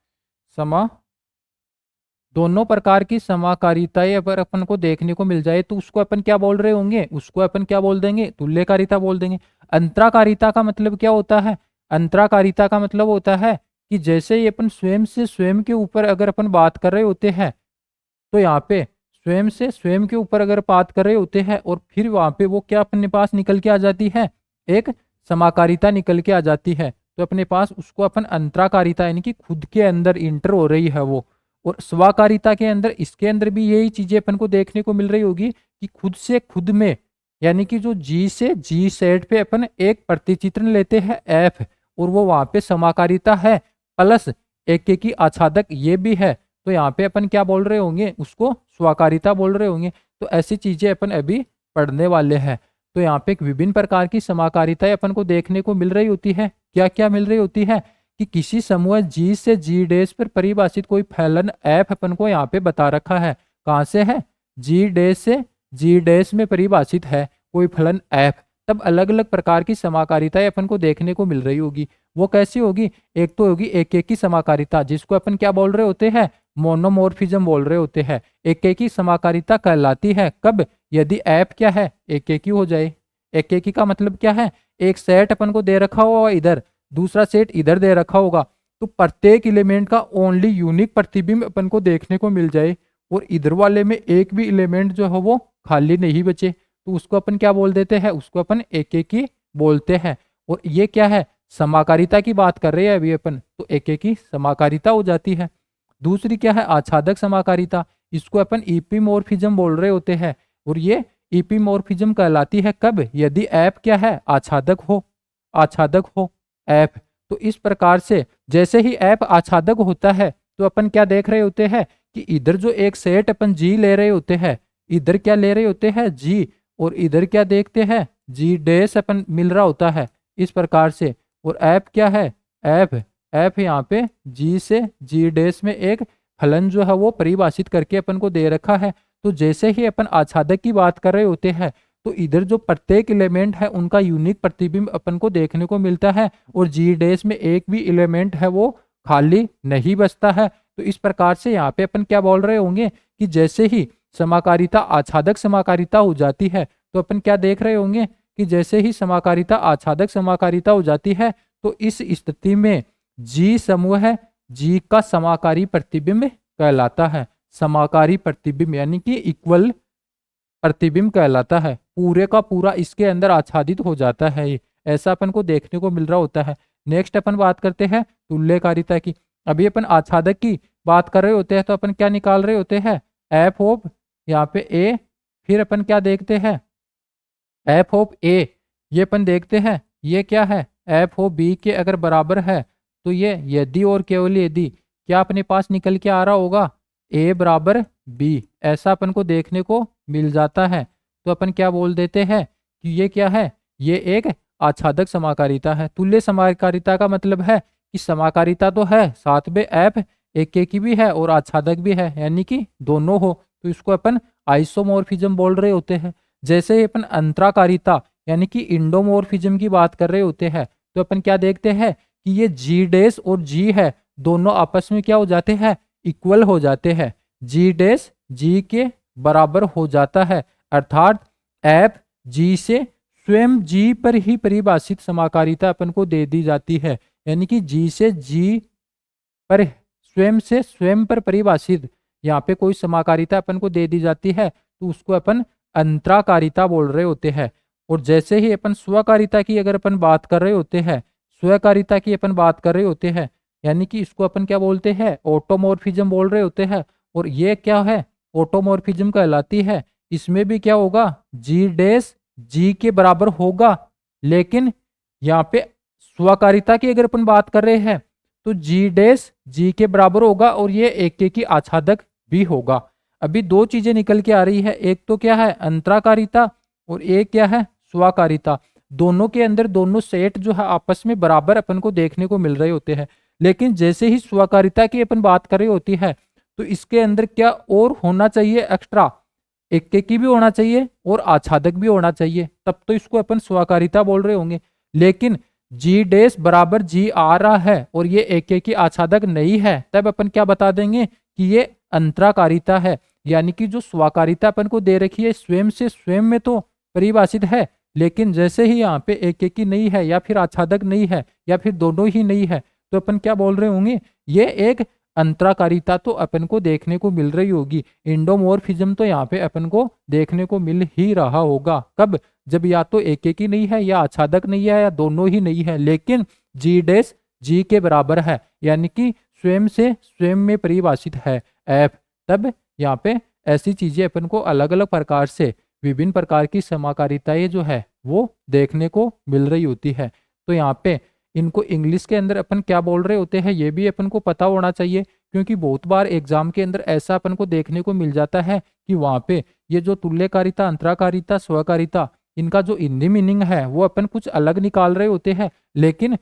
दोनों प्रकार की समाकारिताएं अगर अपन को देखने को मिल जाए तो उसको अपन क्या बोल रहे होंगे, उसको अपन क्या बोल देंगे, तुल्यकारिता बोल देंगे। अंतराकारिता का मतलब क्या होता है, अंतराकारिता का मतलब होता है कि जैसे ही अपन स्वयं से स्वयं के ऊपर अगर अपन बात कर रहे होते हैं तो यहाँ पे स्वयं से स्वयं के ऊपर अगर बात कर रहे होते हैं और फिर वहां पे वो क्या अपने पास निकल के आ जाती है, एक समाकारिता निकल के आ जाती है, तो अपने पास उसको अपन अंतराकारिता यानी कि खुद के अंदर इंटर हो रही है वो। और स्वकारिता के अंदर इसके अंदर भी यही चीजें अपन को देखने को मिल रही होगी कि खुद से खुद में, यानी कि जो जी से जी सेट पे अपन एक प्रतिचित्रण लेते हैं एफ, और वो वहां पे समाकारिता है प्लस एक की आच्छादक ये भी है, तो यहाँ पे अपन क्या बोल रहे होंगे, उसको स्वकारिता बोल रहे होंगे। तो ऐसी चीजें अपन अभी पढ़ने वाले हैं। तो यहाँ पे एक विभिन्न प्रकार की समाकारिताएं अपन को देखने को मिल रही होती है। क्या क्या मिल रही होती है कि किसी समूह जी से जी डैश पर परिभाषित कोई फलन एफ अपन को यहाँ पे बता रखा है, कहाँ से है, जी डैश से जी डैश में परिभाषित है कोई फलन एफ, तब अलग अलग प्रकार की समाकारिताएं अपन को देखने को मिल रही होगी। वो कैसी होगी, एक तो होगी एक की समाकारिता जिसको अपन क्या बोल रहे होते हैं, मोनोमॉर्फिज्म बोल रहे होते हैं। एक की समाकारिता कहलाती है कब, यदि एफ क्या है, एक हो जाए। एक का मतलब क्या है, एक सेट अपन को दे रखा होगा इधर, दूसरा सेट इधर दे रखा होगा, तो प्रत्येक एलिमेंट का ओनली यूनिक प्रतिबिंब अपन को देखने को मिल जाए और इधर वाले में एक भी एलिमेंट जो है वो खाली नहीं बचे, तो उसको अपन क्या बोल देते हैं, उसको अपन एक ही बोलते हैं। और ये क्या है, समाकारिता की बात कर रहे हैं अभी अपन, तो एक की समाकारिता हो जाती है। दूसरी क्या है, आच्छादक समाकारिता, इसको अपन इपीमॉर्फिज्म बोल रहे होते हैं, और ये इपीमॉर्फिज्म कहलाती है कब, यदि एफ क्या है, आच्छादक हो, आच्छादक हो एफ। तो इस प्रकार से जैसे ही एफ आच्छादक होता है तो अपन क्या देख रहे होते हैं कि इधर जो एक सेट अपन जी ले रहे होते हैं, इधर क्या ले रहे होते हैं जी, और इधर क्या देखते हैं, जी डैश अपन मिल रहा होता है इस प्रकार से। और एफ क्या है, एफ एफ यहाँ पे जी से जी डैश में एक फलन जो है वो परिभाषित करके अपन को दे रखा है। तो जैसे ही अपन आच्छादक की बात कर रहे होते हैं तो इधर जो प्रत्येक एलिमेंट है उनका यूनिक प्रतिबिंब अपन को देखने को मिलता है और जी डैश में एक भी एलिमेंट है वो खाली नहीं बचता है। तो इस प्रकार से यहाँ पे अपन क्या बोल रहे होंगे कि जैसे ही समाकारिता आच्छादक समाकारिता हो जाती है तो अपन क्या देख रहे होंगे कि जैसे ही समाकारिता आच्छादक समाकारिता हो जाती है तो इस स्थिति में जी समूह है जी का समाकारी प्रतिबिंब कहलाता है। समाकारी प्रतिबिंब यानी कि इक्वल प्रतिबिंब कहलाता है। पूरे का पूरा इसके अंदर आच्छादित हो जाता है ये, ऐसा अपन को देखने को मिल रहा होता है। नेक्स्ट अपन बात करते हैं तुल्यकारिता की। अभी अपन आच्छादक की बात कर रहे होते हैं तो अपन क्या निकाल रहे होते हैं, एफ ऑफ यहाँ पे ए, फिर अपन क्या देखते हैं एफ ऑफ ए, ये अपन देखते हैं ये क्या है एफ ऑफ बी के अगर बराबर है तो ये यदि और केवल यदि क्या अपने पास निकल के आ रहा होगा ए बराबर बी, ऐसा अपन को देखने को मिल जाता है। तो अपन क्या बोल देते हैं कि ये क्या है, ये एक आच्छादक समाकारिता है। तुल्य समाकारिता का मतलब है कि समाकारिता तो है साथ में एफ एक की भी है और आच्छादक भी है यानी कि दोनों हो, तो इसको अपन आइसोमॉर्फिज्म बोल रहे होते हैं। जैसे ही अपन अंतराकारिता यानी कि इंडोमॉर्फिज्म की बात कर रहे होते हैं तो अपन क्या देखते हैं कि ये जी डैश और जी है दोनों आपस में क्या हो जाते हैं, इक्वल हो जाते हैं। जी डैश जी के बराबर हो जाता है, अर्थात एफ जी से स्वयं जी पर ही परिभाषित समाकारिता अपन को दे दी जाती है। यानी कि जी से जी पर स्वयं पर परिभाषित यहाँ पे कोई समाकारिता अपन को दे दी जाती है तो उसको अपन अंतराकारिता बोल रहे होते हैं। और जैसे ही अपन स्वकारिता की अगर अपन बात कर रहे होते हैं, स्वकारिता की अपन बात कर रहे होते हैं यानी कि इसको अपन क्या बोलते हैं, ऑटोमॉर्फिज्म बोल रहे होते हैं। और ये क्या है, ऑटोमॉर्फिज्म कहलाती है। इसमें भी क्या होगा, जी डैश जी के बराबर होगा, लेकिन यहाँ पे स्वकारिता की अगर अपन बात कर रहे हैं तो जी डैश जी के बराबर होगा और ये एक की आच्छादक भी होगा। अभी दो चीजें निकल के आ रही है, एक तो क्या है अंतराकारिता और एक क्या है स्वकारिता। दोनों के अंदर दोनों सेट जो है आपस में बराबर अपन को देखने को मिल रहे होते हैं। लेकिन जैसे ही स्वकारिता की अपन बात कर रही होती है तो इसके अंदर क्या और होना चाहिए एक्स्ट्रा, एक की भी होना चाहिए और आच्छादक भी होना चाहिए, तब तो इसको अपन स्वकारिता बोल रहे होंगे। लेकिन जी डैश बराबर जी आ रहा है और ये एक की आच्छादक नहीं है, तब अपन क्या बता देंगे कि ये अंतराकारिता है। यानी कि जो स्वकारिता अपन को दे रखी है स्वयं से स्वयं में तो परिभाषित है, लेकिन जैसे ही यहाँ पे एक की नहीं है या फिर आच्छादक नहीं है या फिर दोनों ही नहीं है तो अपन क्या बोल रहे होंगे, ये एक अंतराकारिता तो अपन को देखने को मिल रही होगी। इंडोमॉर्फिज्म तो यहाँ पे अपन को देखने को मिल ही रहा होगा, कब, जब या तो एक ही नहीं है या आच्छादक नहीं है या दोनों ही नहीं है, लेकिन जी डैश जी के बराबर है यानी कि स्वयं से स्वयं में परिभाषित है एफ, तब यहाँ पे ऐसी चीजें अपन को अलग अलग प्रकार से विभिन्न प्रकार की समाकारिताएं जो है वो देखने को मिल रही होती है। तो यहाँ पे इनको इंग्लिश के अंदर अपन क्या बोल रहे होते हैं ये भी अपन को पता होना चाहिए, क्योंकि बहुत बार एग्जाम के अंदर ऐसा अपन को देखने को मिल जाता है कि वहाँ पे ये जो तुल्यकारिता अंतराकारिता स्वकारिता इनका जो हिंदी मीनिंग है वो अपन कुछ अलग निकाल रहे होते हैं, लेकिन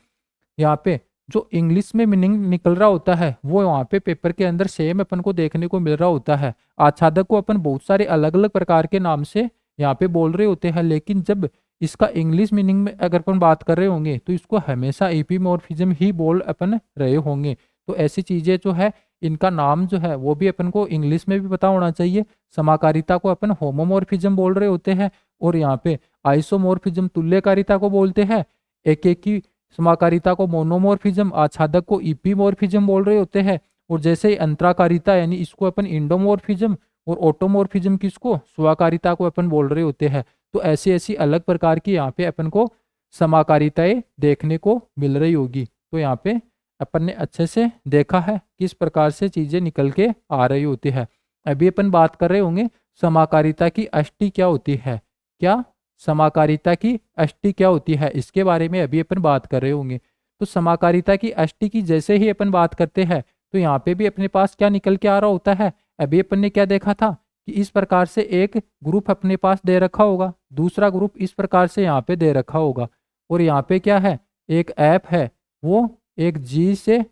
यहाँ पे जो इंग्लिश में मीनिंग निकल रहा होता है वो वहाँ पे पेपर के अंदर सेम अपन को देखने को मिल रहा होता है। आच्छादक को अपन बहुत सारे अलग अलग प्रकार के नाम से यहाँ पे बोल रहे होते हैं, लेकिन जब इसका इंग्लिश मीनिंग में अगर अपन बात कर रहे होंगे तो इसको हमेशा एपीमॉर्फिज्म ही बोल अपन रहे होंगे। तो ऐसी चीजें जो है इनका नाम जो है वो भी अपन को इंग्लिश में भी पता होना चाहिए। समाकारिता को अपन होमोमॉर्फिज्म बोल रहे होते हैं और यहाँ पे आइसोमॉर्फिज्म तुल्यकारिता को बोलते हैं, एक की समाकारिता को मोनोमॉर्फिज्म, आच्छादक को इपीमॉर्फिज्म बोल रहे होते हैं। और जैसे ही अंतराकारिता यानी इसको अपन इंडोमॉर्फिज्म और ऑटोमॉर्फिज्म किसको स्वकारिता को अपन बोल रहे होते हैं। तो ऐसी ऐसी अलग प्रकार की यहाँ पे अपन को समाकारिताएं देखने को मिल रही होगी। तो यहाँ पे अपन ने अच्छे से देखा है किस प्रकार से चीजें निकल के आ रही होती है। अभी अपन बात कर रहे होंगे समाकारिता की अष्टी क्या होती है, क्या समाकारिता की अष्टी क्या होती है, इसके बारे में अभी अपन बात कर रहे होंगे। तो समाकारिता की अष्टी की जैसे ही अपन बात करते हैं तो यहाँ पे भी अपने पास क्या निकल के आ रहा होता है, अभी अपन ने क्या देखा था कि इस प्रकार से एक ग्रुप अपने पास दे रखा होगा, दूसरा ग्रुप इस प्रकार से यहाँ पे दे रखा होगा, और यहाँ पे क्या है एक ऐप है वो एक जी से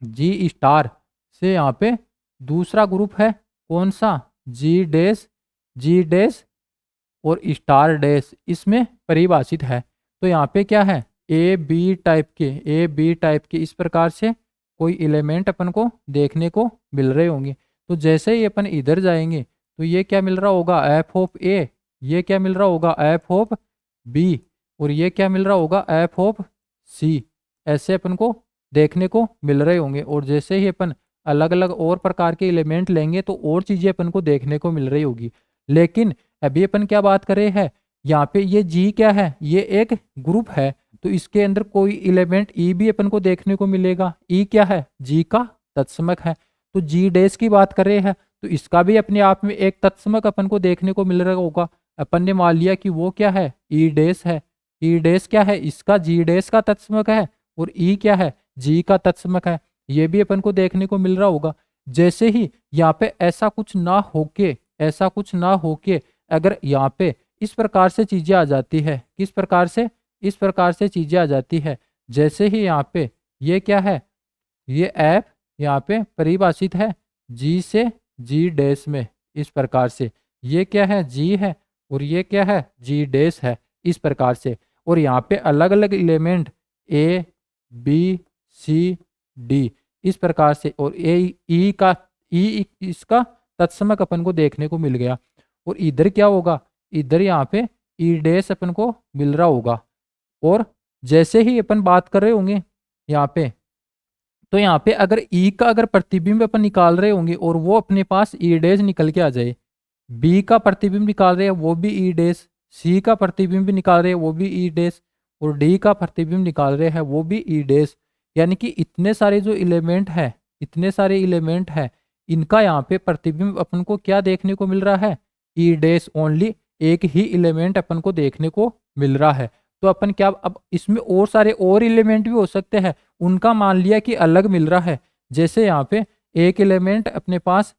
जी स्टार से यहाँ पे दूसरा ग्रुप है कौन सा, जी डैश, जी डैश और स्टार डैश इसमें परिभाषित है। तो यहाँ पे क्या है, ए बी टाइप के इस प्रकार से कोई एलिमेंट अपन को देखने को मिल रहे होंगे। तो जैसे ही अपन इधर जाएंगे तो ये क्या मिल रहा होगा, एफ ऑफ ए, ये क्या मिल रहा होगा, एफ ऑफ बी, और ये क्या मिल रहा होगा, एफ ऑफ सी। ऐसे अपन को देखने को मिल रहे होंगे। और जैसे ही अपन अलग अलग और प्रकार के एलिमेंट लेंगे तो और चीजें अपन को देखने को मिल रही होगी। लेकिन अभी अपन क्या बात कर रहे हैं, यहाँ पे ये जी क्या है, ये एक ग्रुप है, तो इसके अंदर कोई एलिमेंट ई भी अपन को देखने को मिलेगा। ई क्या है, जी का तत्समक है। तो जी डैश की बात कर रहे हैं तो इसका भी अपने आप में एक तत्समक अपन को देखने को मिल रहा होगा। अपन ने मान लिया कि वो क्या है, ई डैश है। ई डैश क्या है, इसका जी डैश का तत्समक है, और ई क्या है, जी का तत्समक है। ये भी अपन को देखने को मिल रहा होगा। जैसे ही यहाँ पे ऐसा कुछ ना होके, ऐसा कुछ ना होके अगर यहाँ पे इस प्रकार से चीजें आ जाती है, किस प्रकार से, इस प्रकार से चीजें आ जाती है। जैसे ही यहाँ पे ये क्या है, ये एफ यहाँ पे परिभाषित है जी से जी डैश में, इस प्रकार से ये क्या है, जी है, और ये क्या है, जी डैश है, इस प्रकार से। और यहाँ पे अलग अलग element A B C D इस प्रकार से, और ए ई का ई इसका तत्समक अपन को देखने को मिल गया। और इधर क्या होगा, इधर यहाँ पे ई डैश अपन को मिल रहा होगा। और जैसे ही अपन बात कर रहे होंगे यहाँ पे, तो यहाँ पे अगर ई का अगर प्रतिबिंब अपन निकाल रहे होंगे और वो अपने पास ई डैश निकल के आ जाए, बी का प्रतिबिंब निकाल रहे हैं वो भी ई डैश, सी का प्रतिबिंब निकाल रहे हैं वो भी ई डैश, और डी का प्रतिबिंब निकाल रहे हैं वो भी ई डैश। यानी कि इतने सारे जो एलिमेंट है, इतने सारे एलिमेंट है, इनका यहाँ पे प्रतिबिंब अपन को क्या देखने को मिल रहा है, ई डैश ओनली, एक ही एलिमेंट अपन को देखने को मिल रहा है। तो अपन क्या, अब इसमें और सारे और एलिमेंट भी हो सकते हैं, उनका मान लिया कि अलग मिल रहा है। जैसे यहाँ पे एक एलिमेंट अपने पास,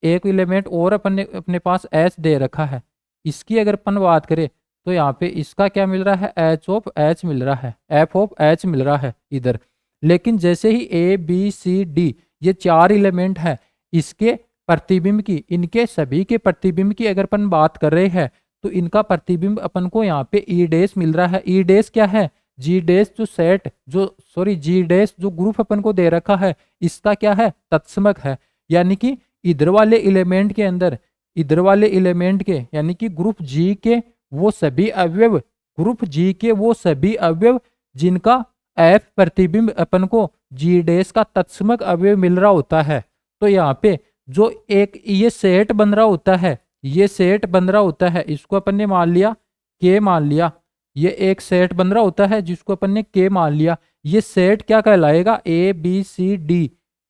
एक एलिमेंट और अपन ने अपने पास एच दे रखा है, इसकी अगर अपन बात करें तो यहाँ पे इसका क्या मिल रहा है, एच ऑफ एच मिल रहा है, एफ ऑफ एच मिल रहा है इधर। लेकिन जैसे ही ए बी सी डी ये चार एलिमेंट है, इसके प्रतिबिंब की, इनके सभी के प्रतिबिंब की अगर अपन बात कर रहे हैं तो इनका प्रतिबिंब अपन को यहाँ पे ई डैश मिल रहा है। ई डैश क्या है, जी डैश जो सेट जो सॉरी जी डैश जो ग्रुप अपन को दे रखा है इसका क्या है, तत्समक है। यानी कि इधर वाले एलिमेंट के अंदर, इधर वाले एलिमेंट के यानी कि ग्रुप जी के वो सभी अवयव, ग्रुप जी के वो सभी अवयव जिनका एफ प्रतिबिंब अपन को जी डैश का तत्समक अवयव मिल रहा होता है। तो यहाँ पे जो एक ये सेट बन रहा होता है, ये सेट बन रहा होता है, इसको अपन ने मान लिया के मान लिया, ये एक सेट बन रहा होता है जिसको अपन ने के मान लिया। ये सेट क्या कहलाएगा, ए बी सी डी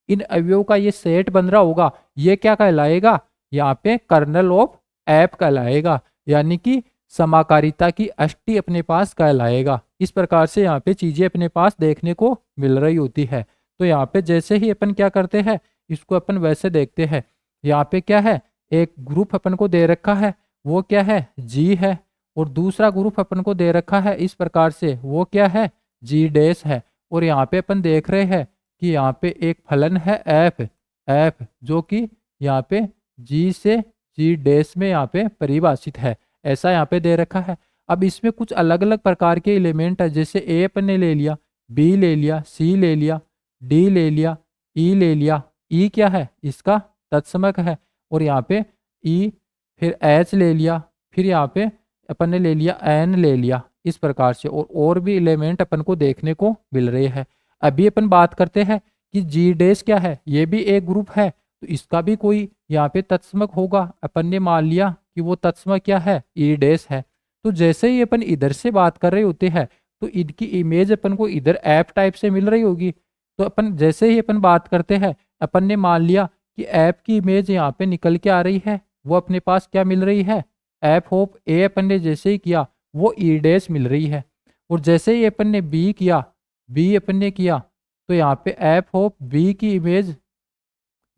इन अवयवों का ये सेट बन रहा होगा, ये क्या कहलाएगा, यहाँ पे कर्नल ऑफ एफ कहलाएगा। यानी कि समाकारिता की अष्टी अपने पास कहलाएगा। इस प्रकार से यहाँ पे चीजें अपने पास देखने को मिल रही होती है। तो यहाँ पे जैसे ही अपन क्या करते हैं, इसको अपन वैसे देखते हैं। यहाँ पे क्या है, एक ग्रुप अपन को दे रखा है, वो क्या है, जी है, और दूसरा ग्रुप अपन को दे रखा है इस प्रकार से, वो क्या है, जी डैश है। और यहाँ पे अपन देख रहे हैं कि यहाँ पे एक फलन है एफ, एफ जो कि यहाँ पे जी से जी डैश में यहाँ पे परिभाषित है, ऐसा यहाँ पे दे रखा है। अब इसमें कुछ अलग अलग प्रकार के एलिमेंट है, जैसे ए अपन ने ले लिया, बी ले लिया, सी ले लिया, डी ले लिया, ई ले लिया। ई क्या है, इसका तत्समक है। और यहाँ पे ई, फिर एच ले लिया, फिर यहाँ पे अपन ने ले लिया एन ले लिया, इस प्रकार से और भी एलिमेंट अपन को देखने को मिल रहे हैं। अभी अपन बात करते हैं कि जी डैश क्या है, ये भी एक ग्रुप है, तो इसका भी कोई यहाँ पे तत्समक होगा। अपन ने मान लिया कि वो तत्समक क्या है, ई डैश है। तो जैसे ही अपन इधर से बात कर रहे होते हैं तो इनकी इमेज अपन को इधर एफ टाइप से मिल रही होगी। तो अपन जैसे ही अपन बात करते हैं, अपन ने मान लिया कि एफ की इमेज यहाँ पे निकल के आ रही है, वो अपने पास क्या मिल रही है, एफ ऑफ ए अपन ने जैसे ही किया वो ई डैश मिल रही है। और जैसे ही अपन ने बी किया, बी अपन ने किया, तो यहाँ पे एफ ऑफ बी की इमेज,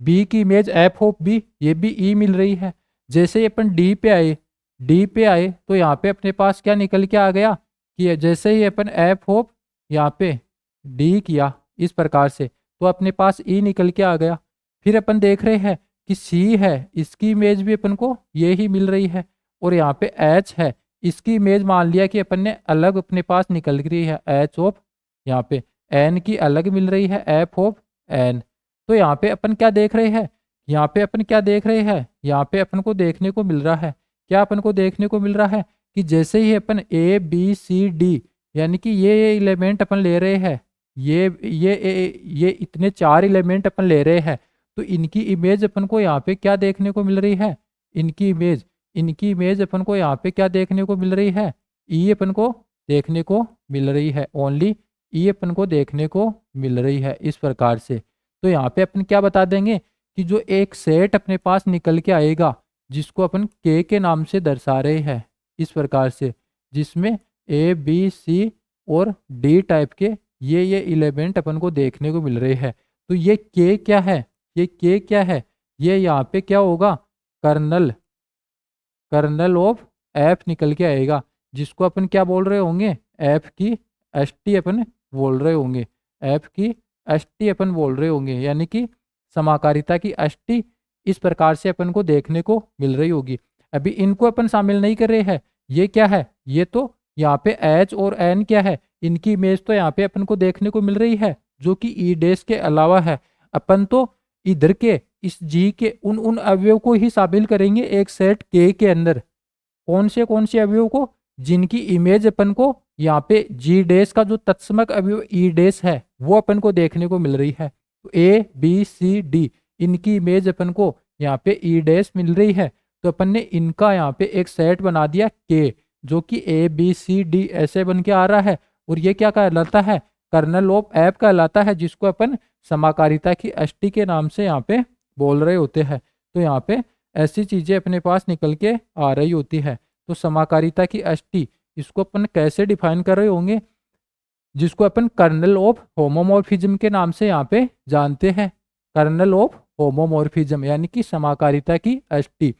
बी की इमेज एफ ऑफ बी, ये भी ई मिल रही है। जैसे ही अपन डी पे आए, डी पे आए तो यहाँ पे अपने पास क्या निकल के आ गया कि जैसे ही अपन एफ ऑफ यहाँ पे डी किया इस प्रकार से, तो अपने पास ई निकल के आ गया। फिर अपन देख रहे हैं कि सी है, इसकी इमेज भी अपन को ये ही मिल रही है। और यहाँ पे एच है, इसकी इमेज मान लिया कि अपन ने अलग अपने पास निकल रही है, एच ऑफ, यहाँ पे एन की अलग मिल रही है, एफ ऑफ एन। तो यहाँ पे अपन क्या देख रहे हैं, यहाँ पे अपन क्या देख रहे हैं, यहाँ पे अपन को देखने को मिल रहा है, क्या अपन को देखने को मिल रहा है कि जैसे ही अपन ए बी सी डी यानी कि ये एलिमेंट अपन ले रहे हैं, ये इतने 4 एलिमेंट अपन ले रहे हैं, तो इनकी इमेज अपन को यहाँ पे क्या देखने को मिल रही है, इनकी इमेज अपन को यहाँ पे क्या देखने को मिल रही है, ई अपन को देखने को मिल रही है, ओनली ई अपन को देखने को मिल रही है इस प्रकार से। तो यहाँ पे अपन क्या बता देंगे कि जो एक सेट अपने पास निकल के आएगा जिसको अपन के नाम से दर्शा रहे हैं इस प्रकार से, जिसमें ए बी सी और डी टाइप के ये एलिमेंट अपन को देखने को मिल रहे हैं। तो ये के क्या है, ये के क्या है, ये यहाँ पे क्या होगा, कर्नल ऑफ एफ निकल के आएगा, जिसको अपन क्या बोल रहे होंगे, एफ की एस टी अपन बोल रहे होंगे, एफ की एस टी अपन बोल रहे होंगे, यानी कि समाकारिता की एस टी इस प्रकार से अपन को देखने को मिल रही होगी। अभी इनको अपन शामिल नहीं कर रहे हैं, ये क्या है, ये तो यहाँ पे एच और एन क्या है, इनकी इमेज तो यहाँ पे अपन को देखने को मिल रही है जो कि ई डैश के अलावा है। अपन तो इधर के इस जी के उन उन अवयव को ही शामिल करेंगे एक सेट के अंदर। कौन से अवयव को, जिनकी इमेज अपन को यहाँ पे जी डैश का जो तत्समक अवयव ई डैश है वो अपन को देखने को मिल रही है। तो ए बी सी डी इनकी इमेज अपन को यहाँ पे ई डैश मिल रही है, तो अपन ने इनका यहाँ पे एक सेट बना दिया के, जो कि ए बी सी डी ऐसे बन के आ रहा है। और ये क्या कहलाता है, कर्नल ऑफ एफ कहलाता है, जिसको अपन समाकारिता की एसटी के नाम से यहाँ पे बोल रहे होते हैं। तो यहाँ पे ऐसी चीजें अपने पास निकल के आ रही होती है। तो समाकारिता की एसटी इसको अपन कैसे डिफाइन कर रहे होंगे, जिसको अपन कर्नल ऑफ होमोमॉर्फिज्म के नाम से यहाँ पे जानते हैं, कर्नल ऑफ होमोमॉर्फिज्म यानी कि समाकारिता की एसटी।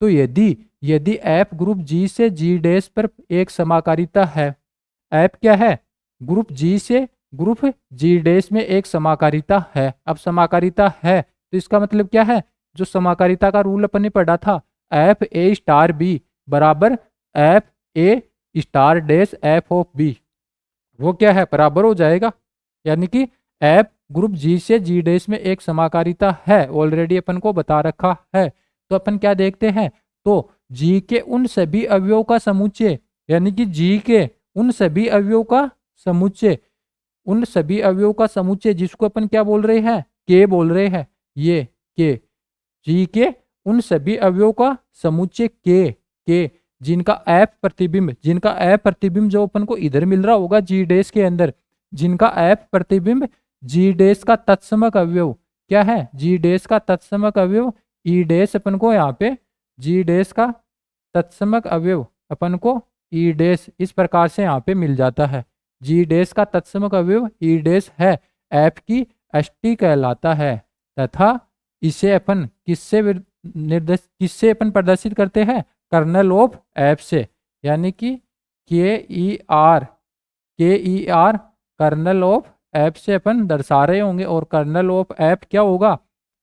तो यदि यदि एफ ग्रुप जी से जी डैश पर एक समाकारिता है, एफ क्या है, ग्रुप जी से ग्रुप जी डैश में एक समाकारिता है। अब समाकारिता है तो इसका मतलब क्या है, जो समाकारिता का रूल अपन ने पढ़ा था, एफ ए स्टार बी बराबर F A star dash F of B, वो क्या है, बराबर हो जाएगा। यानी कि एफ ग्रुप जी से जी डैश में एक समाकारिता है, ऑलरेडी अपन को बता रखा है। तो अपन क्या देखते हैं, तो जी के उन सभी अवयवों का समुच्चय, यानी कि जी के उन सभी अवयवों का समुच्चय, उन सभी अवयवों का समुच्चय जिसको अपन क्या बोल रहे हैं, के बोल रहे हैं, ये के, जी के उन सभी अवयवों का समुच्चय के जिनका एफ प्रतिबिंब जो अपन को इधर मिल रहा होगा जी डैश के अंदर, जिनका एफ प्रतिबिंब जी डैश का तत्समक अवयव क्या है, जी डैश का तत्समक अवयव ई डैश अपन को यहाँ पे जी डैश का तत्समक अवयव अपन को ई डैश इस प्रकार से यहाँ पे मिल जाता है। जी डैश का तत्समक अवयव ई डैश है, एफ की एसटी कहलाता है, तथा इसे अपन किससे अपन प्रदर्शित करते हैं, कर्नल ऑफ एफ से, यानी कि K E R kernel of F से अपन दर्शा रहे होंगे। और कर्नल ऑफ एफ क्या होगा,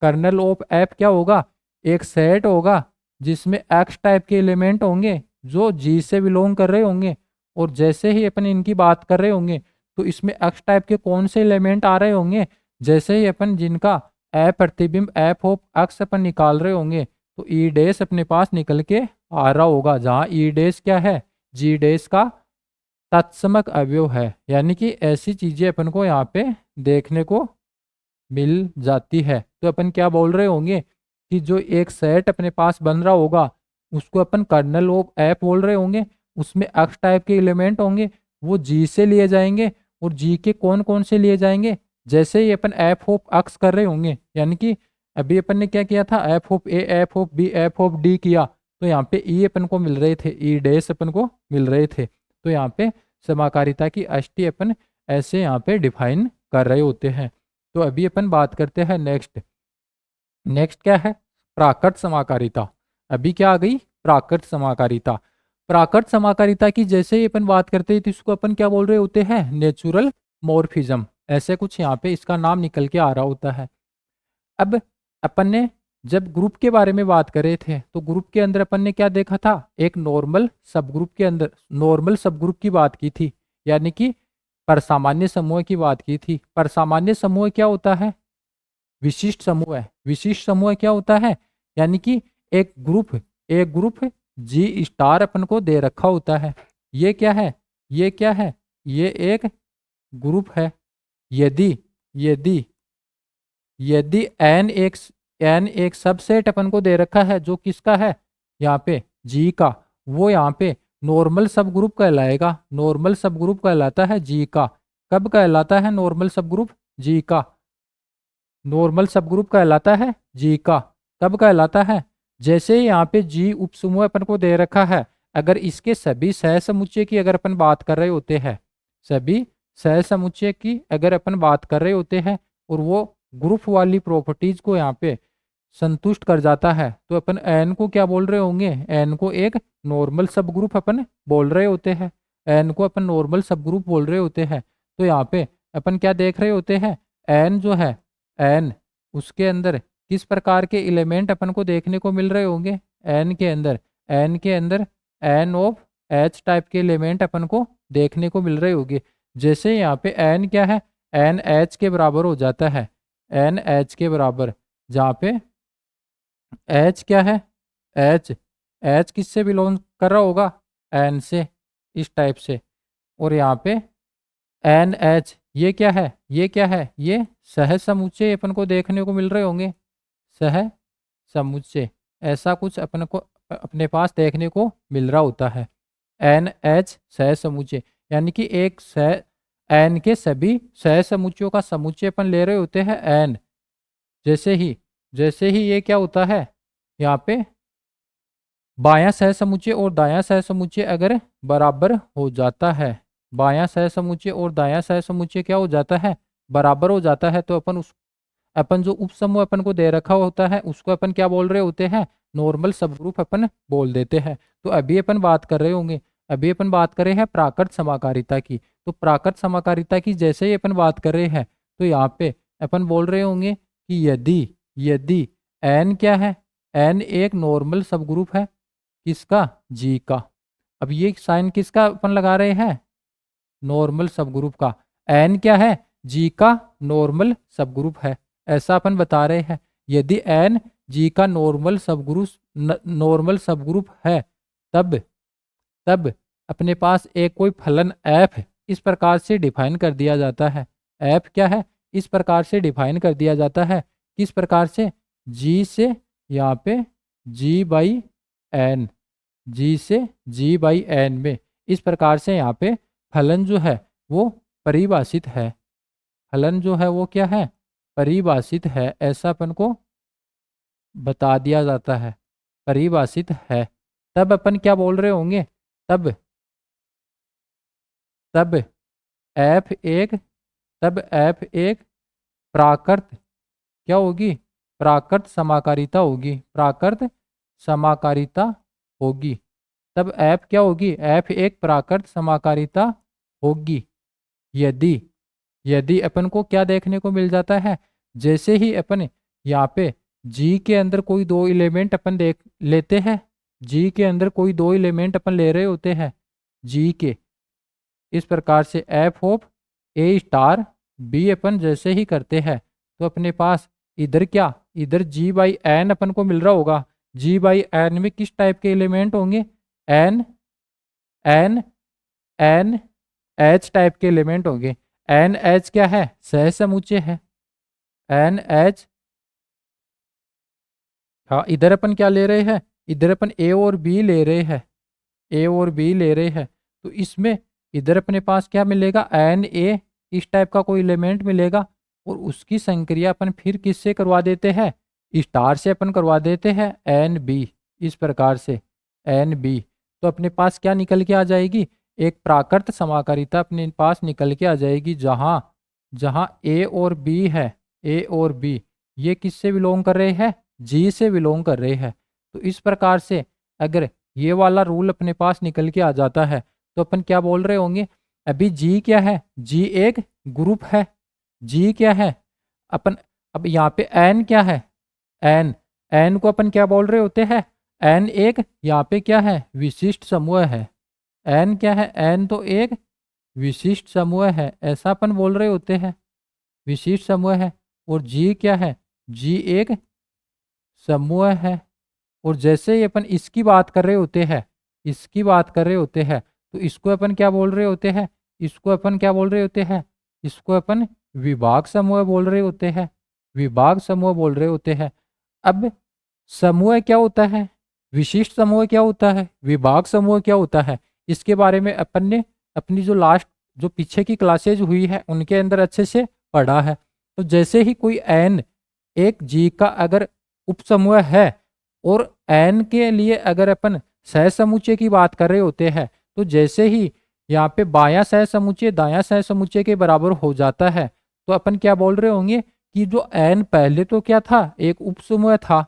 कर्नल ऑफ एफ क्या होगा, एक सेट होगा जिसमें एक्स टाइप के एलिमेंट होंगे जो जी से बिलोंग कर रहे होंगे। और जैसे ही अपन इनकी बात कर रहे होंगे तो इसमें एक्स टाइप के कौन से एलिमेंट आ रहे होंगे, जैसे ही अपन जिनका ए प्रतिबिंब एफ ऑफ एक्स अपन निकाल रहे होंगे तो ई डैश अपने पास निकल के आ रहा होगा, जहाँ ई डैश क्या है, जी डैश का तत्समक अवयव है। यानी कि ऐसी चीजें अपन को यहाँ पे देखने को मिल जाती है। तो अपन क्या बोल रहे होंगे कि जो एक सेट अपने पास बन रहा होगा उसको अपन कर्नल ऑफ एफ बोल रहे होंगे, उसमें एक्स टाइप के एलिमेंट होंगे वो जी से लिए जाएंगे। और जी के कौन कौन से लिए जाएंगे, जैसे ही अपन एफ ऑफ एक्स कर रहे होंगे, यानी कि अभी अपन ने क्या किया था, F of A F of B F of D किया, तो यहाँ पे ई अपन को मिल रहे थे, ई डैश अपन को मिल रहे थे। तो यहाँ पे समाकारिता की एसटी अपन ऐसे यहाँ पे डिफाइन कर रहे होते हैं। तो अभी अपन बात करते हैं नेक्स्ट क्या है, प्राकृत समाकारिता। अभी क्या आ गई, प्राकृत समाकारिता। प्राकृत समाकारिता की जैसे ही अपन बात करते हैं तो इसको अपन क्या बोल रहे होते हैं, नेचुरल मॉर्फिज्म, ऐसे कुछ यहाँ पे इसका नाम निकल के आ रहा होता है। अब अपन ने जब ग्रुप के बारे में बात करे थे तो ग्रुप के अंदर अपन ने क्या देखा था, एक नॉर्मल सब ग्रुप के अंदर नॉर्मल सब ग्रुप की बात की थी, यानी कि परसामान्य समूह की बात की थी। परसामान्य समूह क्या होता है, विशिष्ट समूह है। विशिष्ट समूह क्या होता है, यानी कि एक ग्रुप जी स्टार अपन को दे रखा होता है। ये क्या है, ये क्या है, ये एक ग्रुप है। यदि यदि यदि एन एक सबसेट अपन को दे रखा है जो किसका है, यहाँ पे जी का, वो यहाँ पे नॉर्मल सब ग्रुप कहलाएगा। नॉर्मल सब ग्रुप कहलाता है जी का। कब कहलाता है नॉर्मल सब ग्रुप, जी का। नॉर्मल सब ग्रुप कहलाता है जी का। कब कहलाता है, जैसे यहाँ पे जी उपसमूह अपन को दे रखा है, अगर इसके सभी सह समुच्चय की अगर अपन बात कर रहे होते हैं, सभी सह समुच्चय की अगर अपन बात कर रहे होते हैं और वो ग्रुप वाली प्रॉपर्टीज को यहाँ पे संतुष्ट कर जाता है, तो अपन एन को क्या बोल रहे होंगे, एन को एक नॉर्मल सब ग्रुप अपन बोल रहे होते हैं। एन को अपन नॉर्मल सब ग्रुप बोल रहे होते हैं। तो यहाँ पे अपन क्या देख रहे होते हैं, एन जो है, एन उसके अंदर किस प्रकार के एलिमेंट अपन को देखने को मिल रहे होंगे, एन के अंदर एन ऑफ एच टाइप के एलिमेंट अपन को देखने को मिल रहे होंगे। जैसे यहाँ पे एन क्या है, एन एच के बराबर हो जाता है, एन एच के बराबर, जहाँ पे एच क्या है, एच एच किससे बिलोंग कर रहा होगा, एन से, इस टाइप से। और यहाँ पे एन एच ये क्या है, ये क्या है, ये सह समुच्चय अपन को देखने को मिल रहे होंगे, सह समुच्चय। ऐसा कुछ अपन को अपने पास देखने को मिल रहा होता है, एन एच सह समुच्चय। यानी कि एक सह एन के सभी सह समुच्चयों का समुच्चय अपन ले रहे होते हैं एन। जैसे ही ये क्या होता है, यहाँ पे बायां सह समुच्चय और दायां सह समुच्चय अगर बराबर हो जाता है, बायां सह समुच्चय और दायां सह समुच्चय क्या हो जाता है, बराबर हो जाता है, तो अपन जो उपसमूह अपन को दे रखा होता है उसको अपन क्या बोल रहे होते हैं, नॉर्मल सब ग्रुप अपन बोल देते हैं। तो अभी अपन बात कर रहे होंगे, अभी अपन बात कर रहे हैं प्राकृत समाकारिता की। तो प्राकृत समाकारिता की जैसे ही अपन बात कर रहे हैं, तो यहाँ पे अपन बोल रहे होंगे कि यदि यदि एन क्या है, एन एक नॉर्मल सब ग्रुप है, किसका, जी का। अब ये साइन किसका अपन लगा रहे हैं, नॉर्मल सब ग्रुप का। एन क्या है, जी का नॉर्मल सब ग्रुप है, ऐसा अपन बता रहे हैं। यदि एन जी का नॉर्मल सब ग्रुप है, तब तब अपने पास एक कोई फलन एफ इस प्रकार से डिफाइन कर दिया जाता है। एफ क्या है, इस प्रकार से डिफाइन कर दिया जाता है, किस प्रकार से, जी से यहाँ पे जी बाई एन, जी से जी बाई एन में, इस प्रकार से यहाँ पे फलन जो है वो परिभाषित है। फलन जो है वो क्या है, परिभाषित है, ऐसा अपन को बता दिया जाता है, परिभाषित है। तब अपन क्या बोल रहे होंगे, तब तब एफ एक तब एफ एक प्राकृत क्या होगी, प्राकृत समाकारिता होगी, प्राकृत समाकारिता होगी। तब एफ क्या होगी, एफ एक प्राकृत समाकारिता होगी। यदि यदि अपन को क्या देखने को मिल जाता है, जैसे ही अपन यहाँ पे जी के अंदर कोई दो एलिमेंट अपन देख लेते हैं, जी के अंदर कोई दो एलिमेंट अपन ले रहे होते हैं जी के, इस प्रकार से f of A star b अपन जैसे ही करते हैं, तो अपने पास इधर क्या, इधर जी बाई एन अपन को मिल रहा होगा। जी बाई एन में किस टाइप के एलिमेंट होंगे, N N N H type के एलिमेंट होंगे। एन एच क्या है, सह समुच्चय है, एन एच। हाँ, इधर अपन क्या ले रहे हैं, इधर अपन ए और बी ले रहे हैं, ए और बी ले रहे हैं। तो इसमें इधर अपने पास क्या मिलेगा, एन ए इस टाइप का कोई एलिमेंट मिलेगा, और उसकी संक्रिया अपन फिर किससे करवा देते हैं, स्टार से अपन करवा देते हैं एन बी, इस प्रकार से एन बी। तो अपने पास क्या निकल के आ जाएगी, एक प्राकृत समाकारिता अपने पास निकल के आ जाएगी, जहाँ जहाँ ए और बी है, ए और बी ये किससे बिलोंग कर रहे हैं, जी से बिलोंग कर रहे हैं। तो इस प्रकार से अगर ये वाला रूल अपने पास निकल के आ जाता है, तो अपन क्या बोल रहे होंगे, अभी जी क्या है, जी एक ग्रुप है, जी क्या है अपन, अब यहाँ पे एन क्या है, एन, एन को अपन क्या बोल रहे होते हैं, एन एक यहाँ पे क्या है, विशिष्ट समूह है। एन क्या है, एन तो एक विशिष्ट समूह है, ऐसा अपन बोल रहे होते हैं, विशिष्ट समूह है। और जी क्या है, जी एक समूह है। और जैसे ही अपन इसकी बात कर रहे होते हैं, इसकी बात कर रहे होते हैं, तो इसको अपन क्या बोल रहे होते हैं, इसको अपन क्या बोल रहे होते हैं, इसको अपन विभाग समूह बोल रहे होते हैं, विभाग समूह बोल रहे होते हैं। अब समूह क्या होता है, विशिष्ट समूह क्या होता है, विभाग समूह क्या होता है, इसके बारे में अपन ने अपनी जो लास्ट, जो पीछे की क्लासेज हुई है उनके अंदर अच्छे से पढ़ा है। तो जैसे ही कोई एन एक जी का अगर उपसमूह है, और एन के लिए अगर अपन सह समुच्चय की बात कर रहे होते हैं, तो जैसे ही यहाँ पे बायां सह समुच्चय दायां सह समुच्चय के बराबर हो जाता है, तो अपन क्या बोल रहे होंगे कि जो एन पहले तो क्या था, एक उपसमूह था,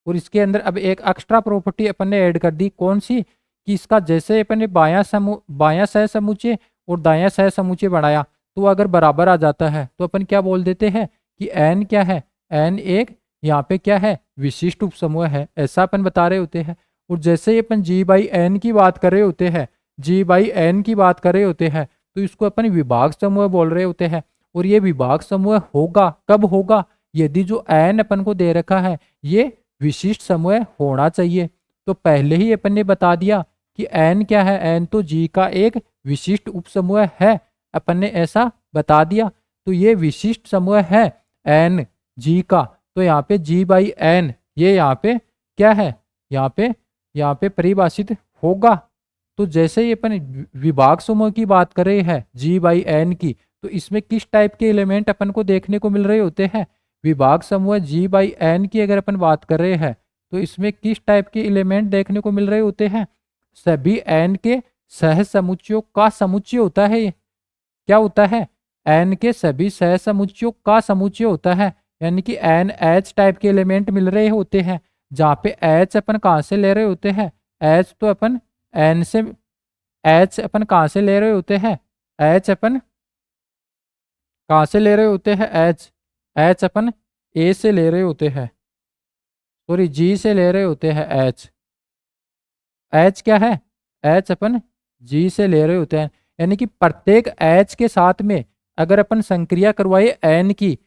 और इसके अंदर अब एक एक्स्ट्रा प्रॉपर्टी अपन ने ऐड कर दी, कौन सी, कि इसका जैसे अपन ने बायां सह समुच्चय और दायां सह समुच्चय बनाया, तो अगर बराबर आ जाता है तो अपन क्या बोल देते हैं कि एन क्या है, एन एक यहाँ पे क्या है, विशिष्ट उपसमूह है, ऐसा अपन बता रहे होते हैं। और जैसे ही अपन जी बाई एन की बात कर रहे होते हैं, जी बाई एन की बात कर रहे होते हैं, तो इसको अपन विभाग समूह बोल रहे होते हैं। और ये विभाग समूह होगा कब होगा, यदि जो एन अपन को दे रखा है ये विशिष्ट समूह होना चाहिए। तो पहले ही अपन ने बता दिया कि एन क्या है, एन तो जी का एक विशिष्ट उपसमूह है, अपन ने ऐसा बता दिया। तो ये विशिष्ट समूह है एन जी का, तो यहाँ पे जी बाई एन ये यहाँ पे क्या है, यहाँ पे परिभाषित होगा। तो जैसे ही अपन विभाग समूह की बात कर रहे हैं जी बाई एन की, तो इसमें किस टाइप के एलिमेंट अपन को देखने को मिल रहे होते हैं, विभाग समूह जी बाई एन की अगर अपन बात कर रहे हैं, तो इसमें किस टाइप के एलिमेंट देखने को मिल रहे होते हैं, सभी एन के सह समुच्चयों का समुच्चय होता है ये, क्या होता है, एन के सभी सह समुच्चयों का समुच्चय होता है। यानी कि एन एच टाइप के एलिमेंट मिल रहे होते हैं, जहाँ पे एच अपन कहाँ से ले रहे होते हैं, एच तो अपन एन से, एच अपन कहाँ से ले रहे होते हैं, एच अपन कहाँ से ले रहे होते हैं, एच, एच अपन ए से ले रहे होते हैं, सॉरी जी से ले रहे होते हैं एच, एच क्या है, एच अपन जी से ले रहे होते हैं। यानी कि प्रत्येक एच के साथ में अगर अपन संक्रिया करवाए एन की,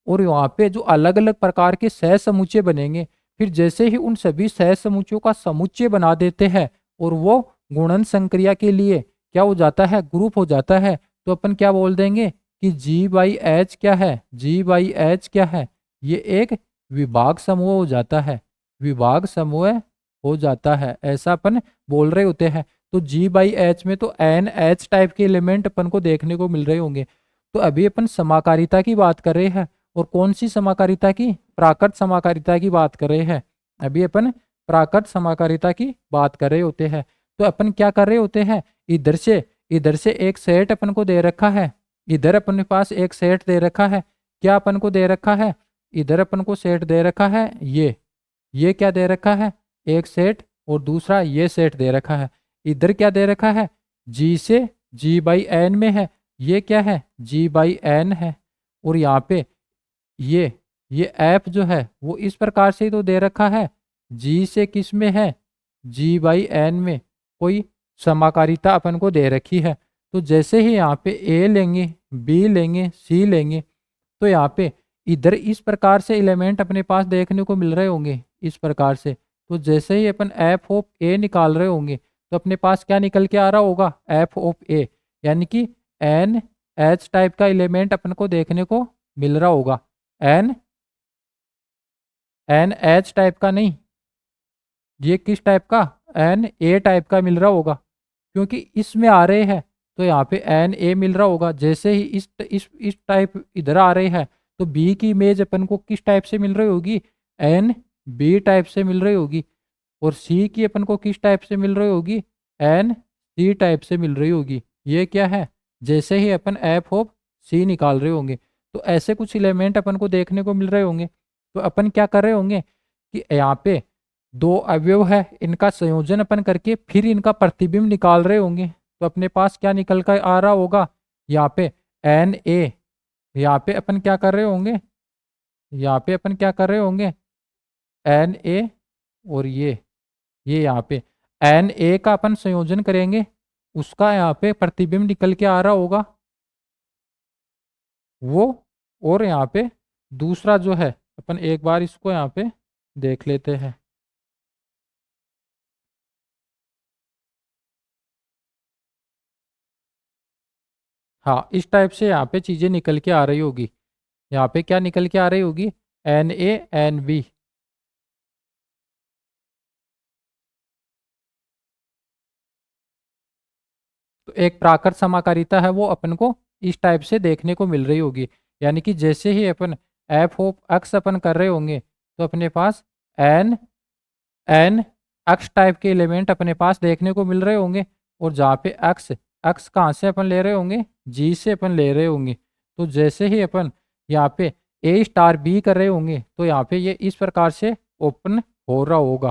और वहाँ पे जो अलग अलग प्रकार के सह समुच्चय बनेंगे, फिर जैसे ही उन सभी सह समुच्चयों का समुच्चय बना देते हैं और वो गुणन संक्रिया के लिए क्या हो जाता है, ग्रुप हो जाता है, तो अपन क्या बोल देंगे कि जी बाई एच क्या है, जी बाई एच क्या है, ये एक विभाग समूह हो जाता है, विभाग समूह हो जाता है, ऐसा अपन बोल रहे होते हैं। तो जी बाई एच में तो एन एच टाइप के एलिमेंट अपन को देखने को मिल रहे होंगे। तो अभी अपन समाकारिता की बात कर रहे हैं, और कौन सी समाकारिता की, प्राकृत समाकारिता की बात कर रहे हैं। अभी अपन प्राकृत समाकारिता की बात कर रहे होते हैं। तो अपन क्या कर रहे होते हैं, इधर से एक सेट अपन को दे रखा है, इधर अपने पास एक सेट दे रखा है, क्या अपन को दे रखा है, इधर अपन को सेट दे रखा है, ये क्या दे रखा है, एक सेट, और दूसरा ये सेट दे रखा है। इधर क्या दे रखा है, जी से जी बाई एन में है, ये क्या है, जी बाई एन है। और यहाँ पे ये ये एफ जो है वो इस प्रकार से तो दे रखा है, जी से किस में है, जी बाई एन में कोई समाकारिता अपन को दे रखी है। तो जैसे ही यहाँ पे ए लेंगे, बी लेंगे, सी लेंगे, तो यहाँ पे इधर इस प्रकार से एलिमेंट अपने पास देखने को मिल रहे होंगे, इस प्रकार से। तो जैसे ही अपन एफ ऑफ ए निकाल रहे होंगे, तो अपने पास क्या निकल के आ रहा होगा, एफ ऑफ ए, यानी कि एन एच टाइप का एलिमेंट अपन को देखने को मिल रहा होगा, एन एन एच टाइप का नहीं, ये किस टाइप का, एन ए टाइप का मिल रहा होगा, क्योंकि इसमें आ रहे हैं तो यहाँ पे एन ए मिल रहा होगा। जैसे ही इस टाइप इधर आ रहे हैं, तो बी की इमेज अपन को किस टाइप से मिल रही होगी, एन बी टाइप से मिल रही होगी। और सी की अपन को किस टाइप से मिल रही होगी, एन सी टाइप से मिल रही होगी। ये क्या है, जैसे ही अपन एफ ऑफ सी निकाल रहे होंगे, तो ऐसे कुछ एलिमेंट अपन को देखने को मिल रहे होंगे। तो अपन क्या कर रहे होंगे कि यहाँ पे दो अवयव है, इनका संयोजन अपन करके फिर इनका प्रतिबिंब निकाल रहे होंगे। तो अपने पास क्या निकल कर आ रहा होगा, यहाँ पे एन ए, यहाँ पे अपन क्या कर रहे होंगे, यहाँ पे अपन क्या कर रहे होंगे, एन ए और ये यहाँ पे एन ए का अपन संयोजन करेंगे, उसका यहाँ पे प्रतिबिंब निकल के आ रहा होगा वो। और यहाँ पे दूसरा जो है, अपन एक बार इसको यहाँ पे देख लेते हैं। हाँ, इस टाइप से यहाँ पे चीजें निकल के आ रही होगी। यहाँ पे क्या निकल के आ रही होगी, एन ए एन बी। तो एक प्राकृत समाकारिता है वो अपन को इस टाइप से देखने को मिल रही होगी। यानी कि जैसे ही अपन एफ ऑफ एक्स अपन कर रहे होंगे तो अपने पास एन एन एक्स टाइप के एलिमेंट अपने पास देखने को मिल रहे होंगे। और जहाँ पे एक्स एक्स कहाँ से अपन ले रहे होंगे, जी से अपन ले रहे होंगे। तो जैसे ही अपन यहाँ पे ए स्टार बी कर रहे होंगे तो यहाँ पे ये इस प्रकार से ओपन हो रहा होगा।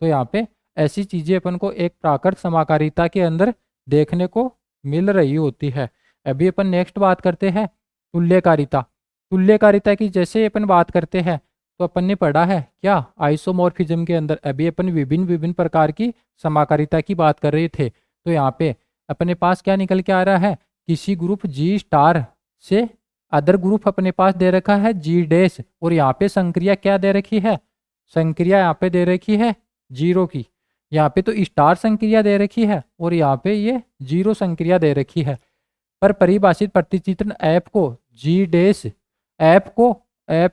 तो यहाँ पे ऐसी चीजें अपन को एक प्राकृत समाकारिता के अंदर देखने को मिल रही होती है। अभी अपन नेक्स्ट बात करते हैं तुल्यकारिता। तुल्यकारिता की जैसे अपन बात करते हैं तो अपन ने पढ़ा है क्या, आइसोमॉर्फिज्म के अंदर अभी अपन विभिन्न विभिन्न प्रकार की समाकारिता की बात कर रहे थे। तो यहाँ पे अपने पास क्या निकल के आ रहा है, किसी ग्रुप जी स्टार से अदर ग्रुप अपने पास दे रखा है जी डैश, और यहाँ पे संक्रिया क्या दे रखी है, संक्रिया यहाँ पे दे रखी है जीरो की। यहाँ पे तो स्टार संक्रिया दे रखी है और यहाँ पे ये जीरो संक्रिया दे रखी है। पर परिभाषित प्रतिचित्रण ऐप को जी डैश, ऐप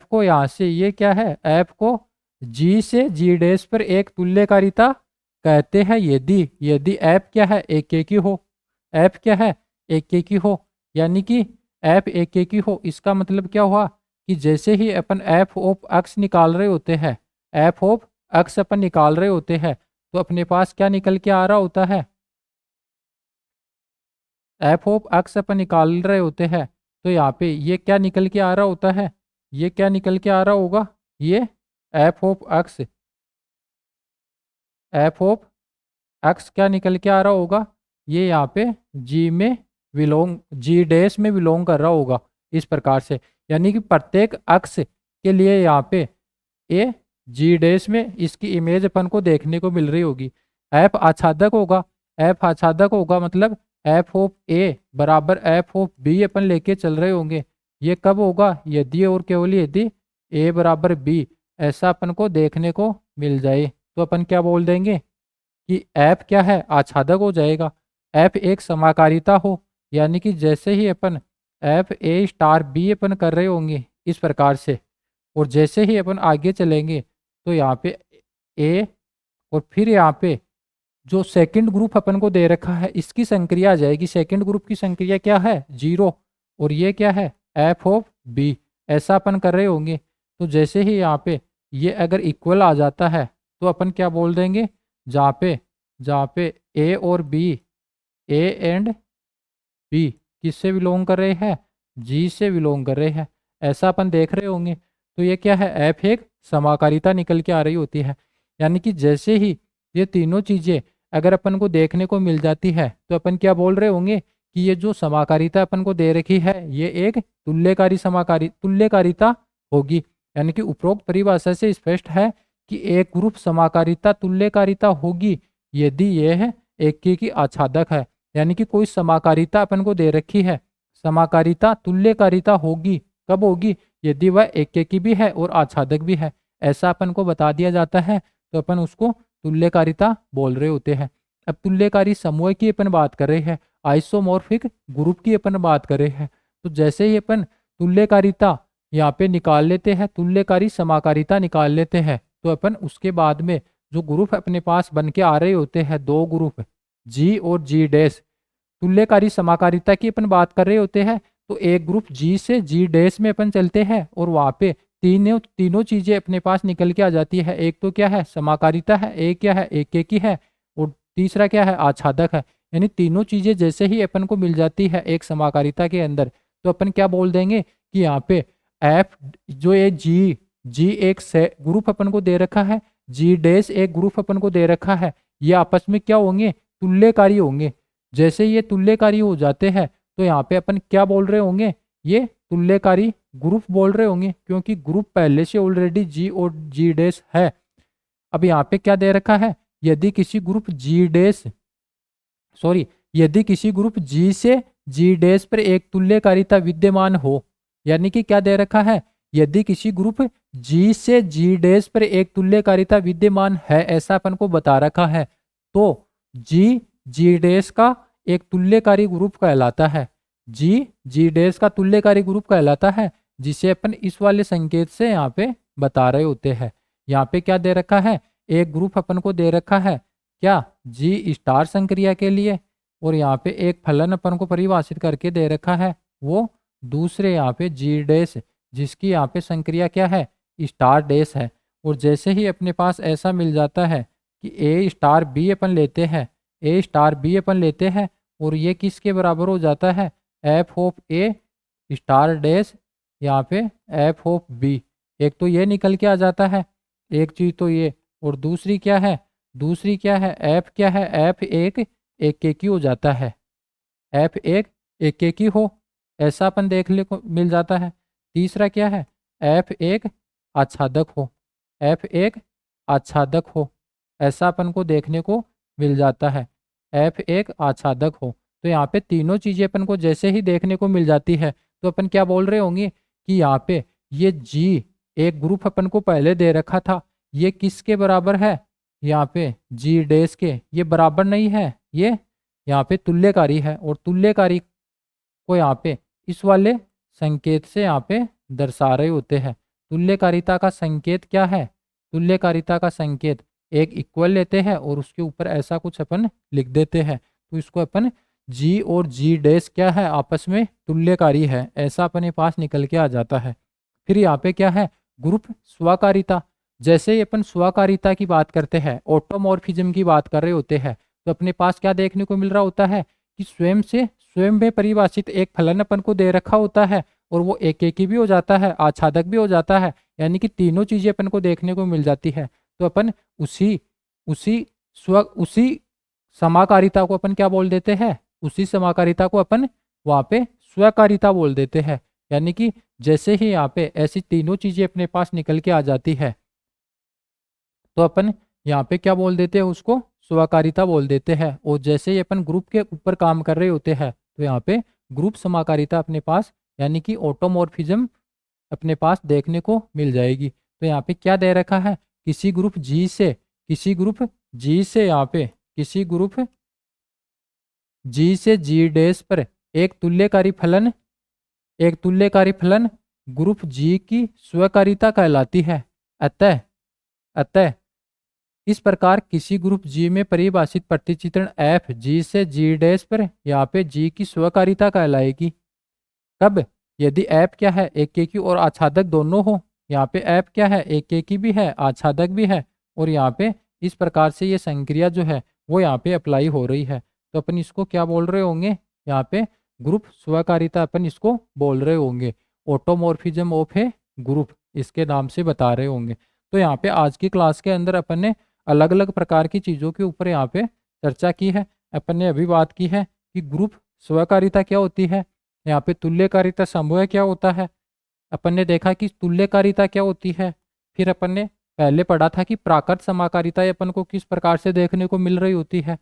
को यहाँ से ये क्या है, ऐप को जी से जी डैश पर एक तुल्यकारिता कहते हैं यदि यदि ऐप क्या है, एक की हो। ऐप क्या है, एक की हो। यानी कि ऐप एक की हो, इसका मतलब क्या हुआ कि जैसे ही अपन एफ ऑफ एक्स निकाल रहे होते हैं, एफ ऑफ एक्स अपन निकाल रहे होते हैं तो अपने पास क्या निकल के आ रहा होता है, एफ ऑफ एक्स अपन निकाल रहे होते हैं तो यहाँ पे ये क्या निकल के आ रहा होता है, ये क्या निकल के आ रहा होगा, ये F of x, F of x क्या निकल के आ रहा होगा, ये यहाँ पे जी में विलोंग, जी डैश में विलोंग कर रहा होगा इस प्रकार से। यानी कि प्रत्येक अक्ष के लिए यहाँ पे ए जी डैश में इसकी इमेज अपन को देखने को मिल रही होगी। एफ आच्छादक होगा, एफ आच्छादक होगा मतलब एफ ऑफ ए बराबर एफ ऑफ बी अपन लेके चल रहे होंगे। ये कब होगा, यदि और केवल यदि ए बराबर बी ऐसा अपन को देखने को मिल जाए तो अपन क्या बोल देंगे कि एफ क्या है, आच्छादक हो जाएगा। एफ एक समाकारिता हो, यानी कि जैसे ही अपन एफ ए स्टार बी अपन कर रहे होंगे इस प्रकार से, और जैसे ही अपन आगे चलेंगे तो यहाँ पे ए और फिर यहाँ पे जो सेकंड ग्रुप अपन को दे रखा है इसकी संक्रिया आ जाएगी। सेकंड ग्रुप की संक्रिया क्या है, जीरो, और ये क्या है, एफ ऑफ बी। ऐसा अपन कर रहे होंगे तो जैसे ही यहाँ पे ये अगर इक्वल आ जाता है तो अपन क्या बोल देंगे, जहाँ पे ए और बी, ए एंड बी किससे बिलोंग कर रहे हैं, जी से बिलोंग कर रहे हैं, ऐसा अपन देख रहे होंगे। तो ये क्या है, एफ एक समाकारिता निकल के आ रही होती है। यानी कि जैसे ही ये तीनों चीजें अगर अपन को देखने को मिल जाती है तो अपन क्या बोल रहे होंगे कि ये जो समाकारिता अपन को दे रखी है ये एक तुल्यकारिता होगी। यानी कि उपरोक्त परिभाषा से स्पष्ट है कि एक ग्रुप समाकारिता तुल्यकारिता होगी यदि यह एक की आच्छादक है। यानी कि कोई समाकारिता अपन को दे रखी है, समाकारिता तुल्यकारिता होगी, कब होगी, यदि वह एक की भी है और आच्छादक भी है। ऐसा अपन को बता दिया जाता है तो अपन उसको तुल्यकारिता बोल रहे होते हैं। अब तुल्यकारी समूह की अपन बात कर रहे हैं, आइसोमॉर्फिक ग्रुप की अपन बात कर रहे हैं। तो जैसे ही अपन तुल्यकारिता यहाँ पे निकाल लेते हैं, तुल्यकारी समाकारिता निकाल लेते हैं तो अपन उसके बाद में जो ग्रुप अपने पास बन के आ रहे होते हैं, दो ग्रुप जी और जी डैश, तुल्यकारी समाकारिता की अपन बात कर रहे होते हैं तो एक ग्रुप जी से जी डैश में अपन चलते हैं और वहाँ पे तीनों चीजें अपने पास निकल के आ जाती है। एक तो क्या है, समाकारिता है, एक क्या है, एक की है, और तीसरा क्या है, आच्छादक है। यानी तीनों चीजें जैसे ही अपन को मिल जाती है एक समाकारिता के अंदर तो अपन क्या बोल देंगे कि यहाँ पे एफ जो ये जी एक ग्रुप अपन को दे रखा है, जी डैश एक ग्रुप अपन को दे रखा है, ये आपस में क्या होंगे, तुल्यकारी होंगे। जैसे ये तुल्यकारी हो जाते हैं तो यहाँ पे अपन क्या बोल रहे होंगे, ये तुल्यकारी ग्रुप बोल रहे होंगे, क्योंकि ग्रुप पहले से ऑलरेडी जी और जी डैश है। अब यहाँ पे क्या दे रखा है, यदि किसी ग्रुप जी डैश यदि किसी ग्रुप जी से जी डैश पर एक तुल्यकारिता विद्यमान हो, यानी कि क्या दे रखा है, यदि किसी ग्रुप जी से जी डैश पर एक तुल्यकारिता विद्यमान है, ऐसा अपन को बता रखा है, तो जी जी डैश का एक तुल्यकारी ग्रुप कहलाता है। जी जी डैश का तुल्यकारी ग्रुप कहलाता है, जिसे अपन इस वाले संकेत से यहाँ पे बता रहे होते हैं। यहाँ पे क्या दे रखा है, एक ग्रुप अपन को दे रखा है क्या, जी स्टार संक्रिया के लिए, और यहाँ पे एक फलन अपन को परिभाषित करके दे रखा है, वो दूसरे यहाँ पे जी डैश, जिसकी यहाँ पे संक्रिया क्या है, स्टार डैश है। और जैसे ही अपने पास ऐसा मिल जाता है कि ए स्टार बी अपन लेते हैं, ए स्टार बी अपन लेते हैं, और ये किसके बराबर हो जाता है, F of A star dash यहाँ पे एफ ऑफ बी। एक तो ये निकल के आ जाता है, एक चीज तो ये, और दूसरी क्या है, दूसरी क्या है, एफ क्या है, एफ एक ही हो जाता है, एफ एक ही हो, ऐसा अपन देखने को मिल जाता है। तीसरा क्या है, एफ एक आच्छादक हो, एफ एक आच्छादक हो, ऐसा अपन को देखने को मिल जाता है, एफ एक आच्छादक हो। तो यहाँ पे तीनों चीजें अपन को जैसे ही देखने को मिल जाती है, तो अपन क्या बोल रहे होंगे कि यहाँ पे ये जी एक ग्रुप अपन को पहले दे रखा था, ये किसके बराबर है, यहाँ पे जी डैश के, ये बराबर नहीं है, ये यहाँ पे तुल्यकारी है, और तुल्यकारी को यहाँ पे इस वाले संकेत से यहाँ पे दर्शा रहे होते हैं। तुल्यकारिता का संकेत क्या है, तुल्यकारिता का संकेत एक इक्वल लेते हैं और उसके ऊपर ऐसा कुछ अपन लिख देते हैं, तो इसको अपन जी और जी डैश क्या है, आपस में तुल्यकारी है, ऐसा अपने पास निकल के आ जाता है। फिर यहाँ पे क्या है, ग्रुप स्वकारिता। जैसे ही अपन स्वकारिता की बात करते हैं, ऑटोमॉर्फिज्म की बात कर रहे होते हैं, तो अपने पास क्या देखने को मिल रहा होता है कि स्वयं में परिभाषित एक फलन अपन को दे रखा होता है, और वो एक ही भी हो जाता है, आच्छादक भी हो जाता है, यानी कि तीनों चीजें अपन को देखने को मिल जाती है। तो अपन उसी उसी समाकारिता को अपन क्या बोल देते हैं, उसी समाकारिता को अपन वहां पे स्वकारिता बोल देते हैं। यानी कि जैसे ही यहाँ पे ऐसी तीनों चीजें अपने पास निकल के आ जाती है, तो अपन यहाँ पे क्या बोल देते हैं, उसको स्वकारिता बोल देते हैं। और जैसे ही अपन ग्रुप के ऊपर काम कर रहे होते हैं, तो यहाँ पे ग्रुप समाकारिता अपने पास, यानी कि ऑटोमॉर्फिज्म अपने पास देखने को मिल जाएगी। तो यहाँ पे क्या दे रखा है, किसी ग्रुप जी से यहाँ पे किसी ग्रुप जी से जी डैश पर एक तुल्यकारी फलन ग्रुप जी की स्वकारिता कहलाती है। अतः इस प्रकार किसी ग्रुप जी में परिभाषित प्रतिचित्रण एफ जी से जी डैश पर यहाँ पे जी की स्वकारिता कहलाएगी। कब, यदि एफ क्या है, एक और आच्छादक दोनों हो। यहाँ पे एफ क्या है, एक भी है, आच्छादक भी है, और यहाँ पे इस प्रकार से ये संक्रिया जो है वो यहाँ पे अप्लाई हो रही है। तो अपन इसको क्या बोल रहे होंगे, यहाँ पे ग्रुप स्वकारिता अपन इसको बोल रहे होंगे, ऑटोमॉर्फिज्म ऑफ ए ग्रुप इसके नाम से बता रहे होंगे। तो यहाँ पे आज की क्लास के अंदर अपन ने अलग अलग प्रकार की चीज़ों के ऊपर यहाँ पे चर्चा की है। अपन ने अभी बात की है कि ग्रुप स्वकारिता क्या होती है, यहाँ पे तुल्यकारिता समूह क्या होता है, अपन ने देखा कि तुल्यकारिता क्या होती है। फिर अपन ने पहले पढ़ा था कि प्राकृत समाकारिता अपन को किस प्रकार से देखने को मिल रही होती है,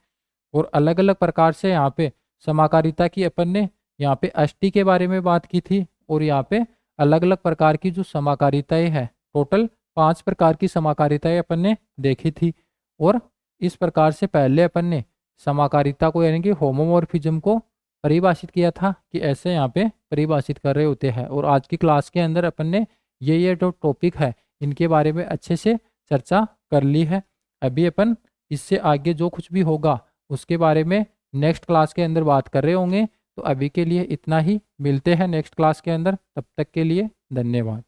और अलग अलग प्रकार से यहाँ पे समाकारिता की अपन ने यहाँ पे अष्टी के बारे में बात की थी, और यहाँ पे अलग अलग प्रकार की जो समाकारिताएं हैं, टोटल 5 प्रकार की समाकारिताएं अपन ने देखी थी। और इस प्रकार से पहले अपन ने समाकारिता को यानी कि होमोमॉर्फिज्म को परिभाषित किया था कि ऐसे यहाँ पे परिभाषित कर रहे होते हैं। और आज की क्लास के अंदर अपन ने ये जो टॉपिक है इनके बारे में अच्छे से चर्चा कर ली है। अभी अपन इससे आगे जो कुछ भी होगा उसके बारे में नेक्स्ट क्लास के अंदर बात कर रहे होंगे। तो अभी के लिए इतना ही, मिलते हैं नेक्स्ट क्लास के अंदर, तब तक के लिए धन्यवाद।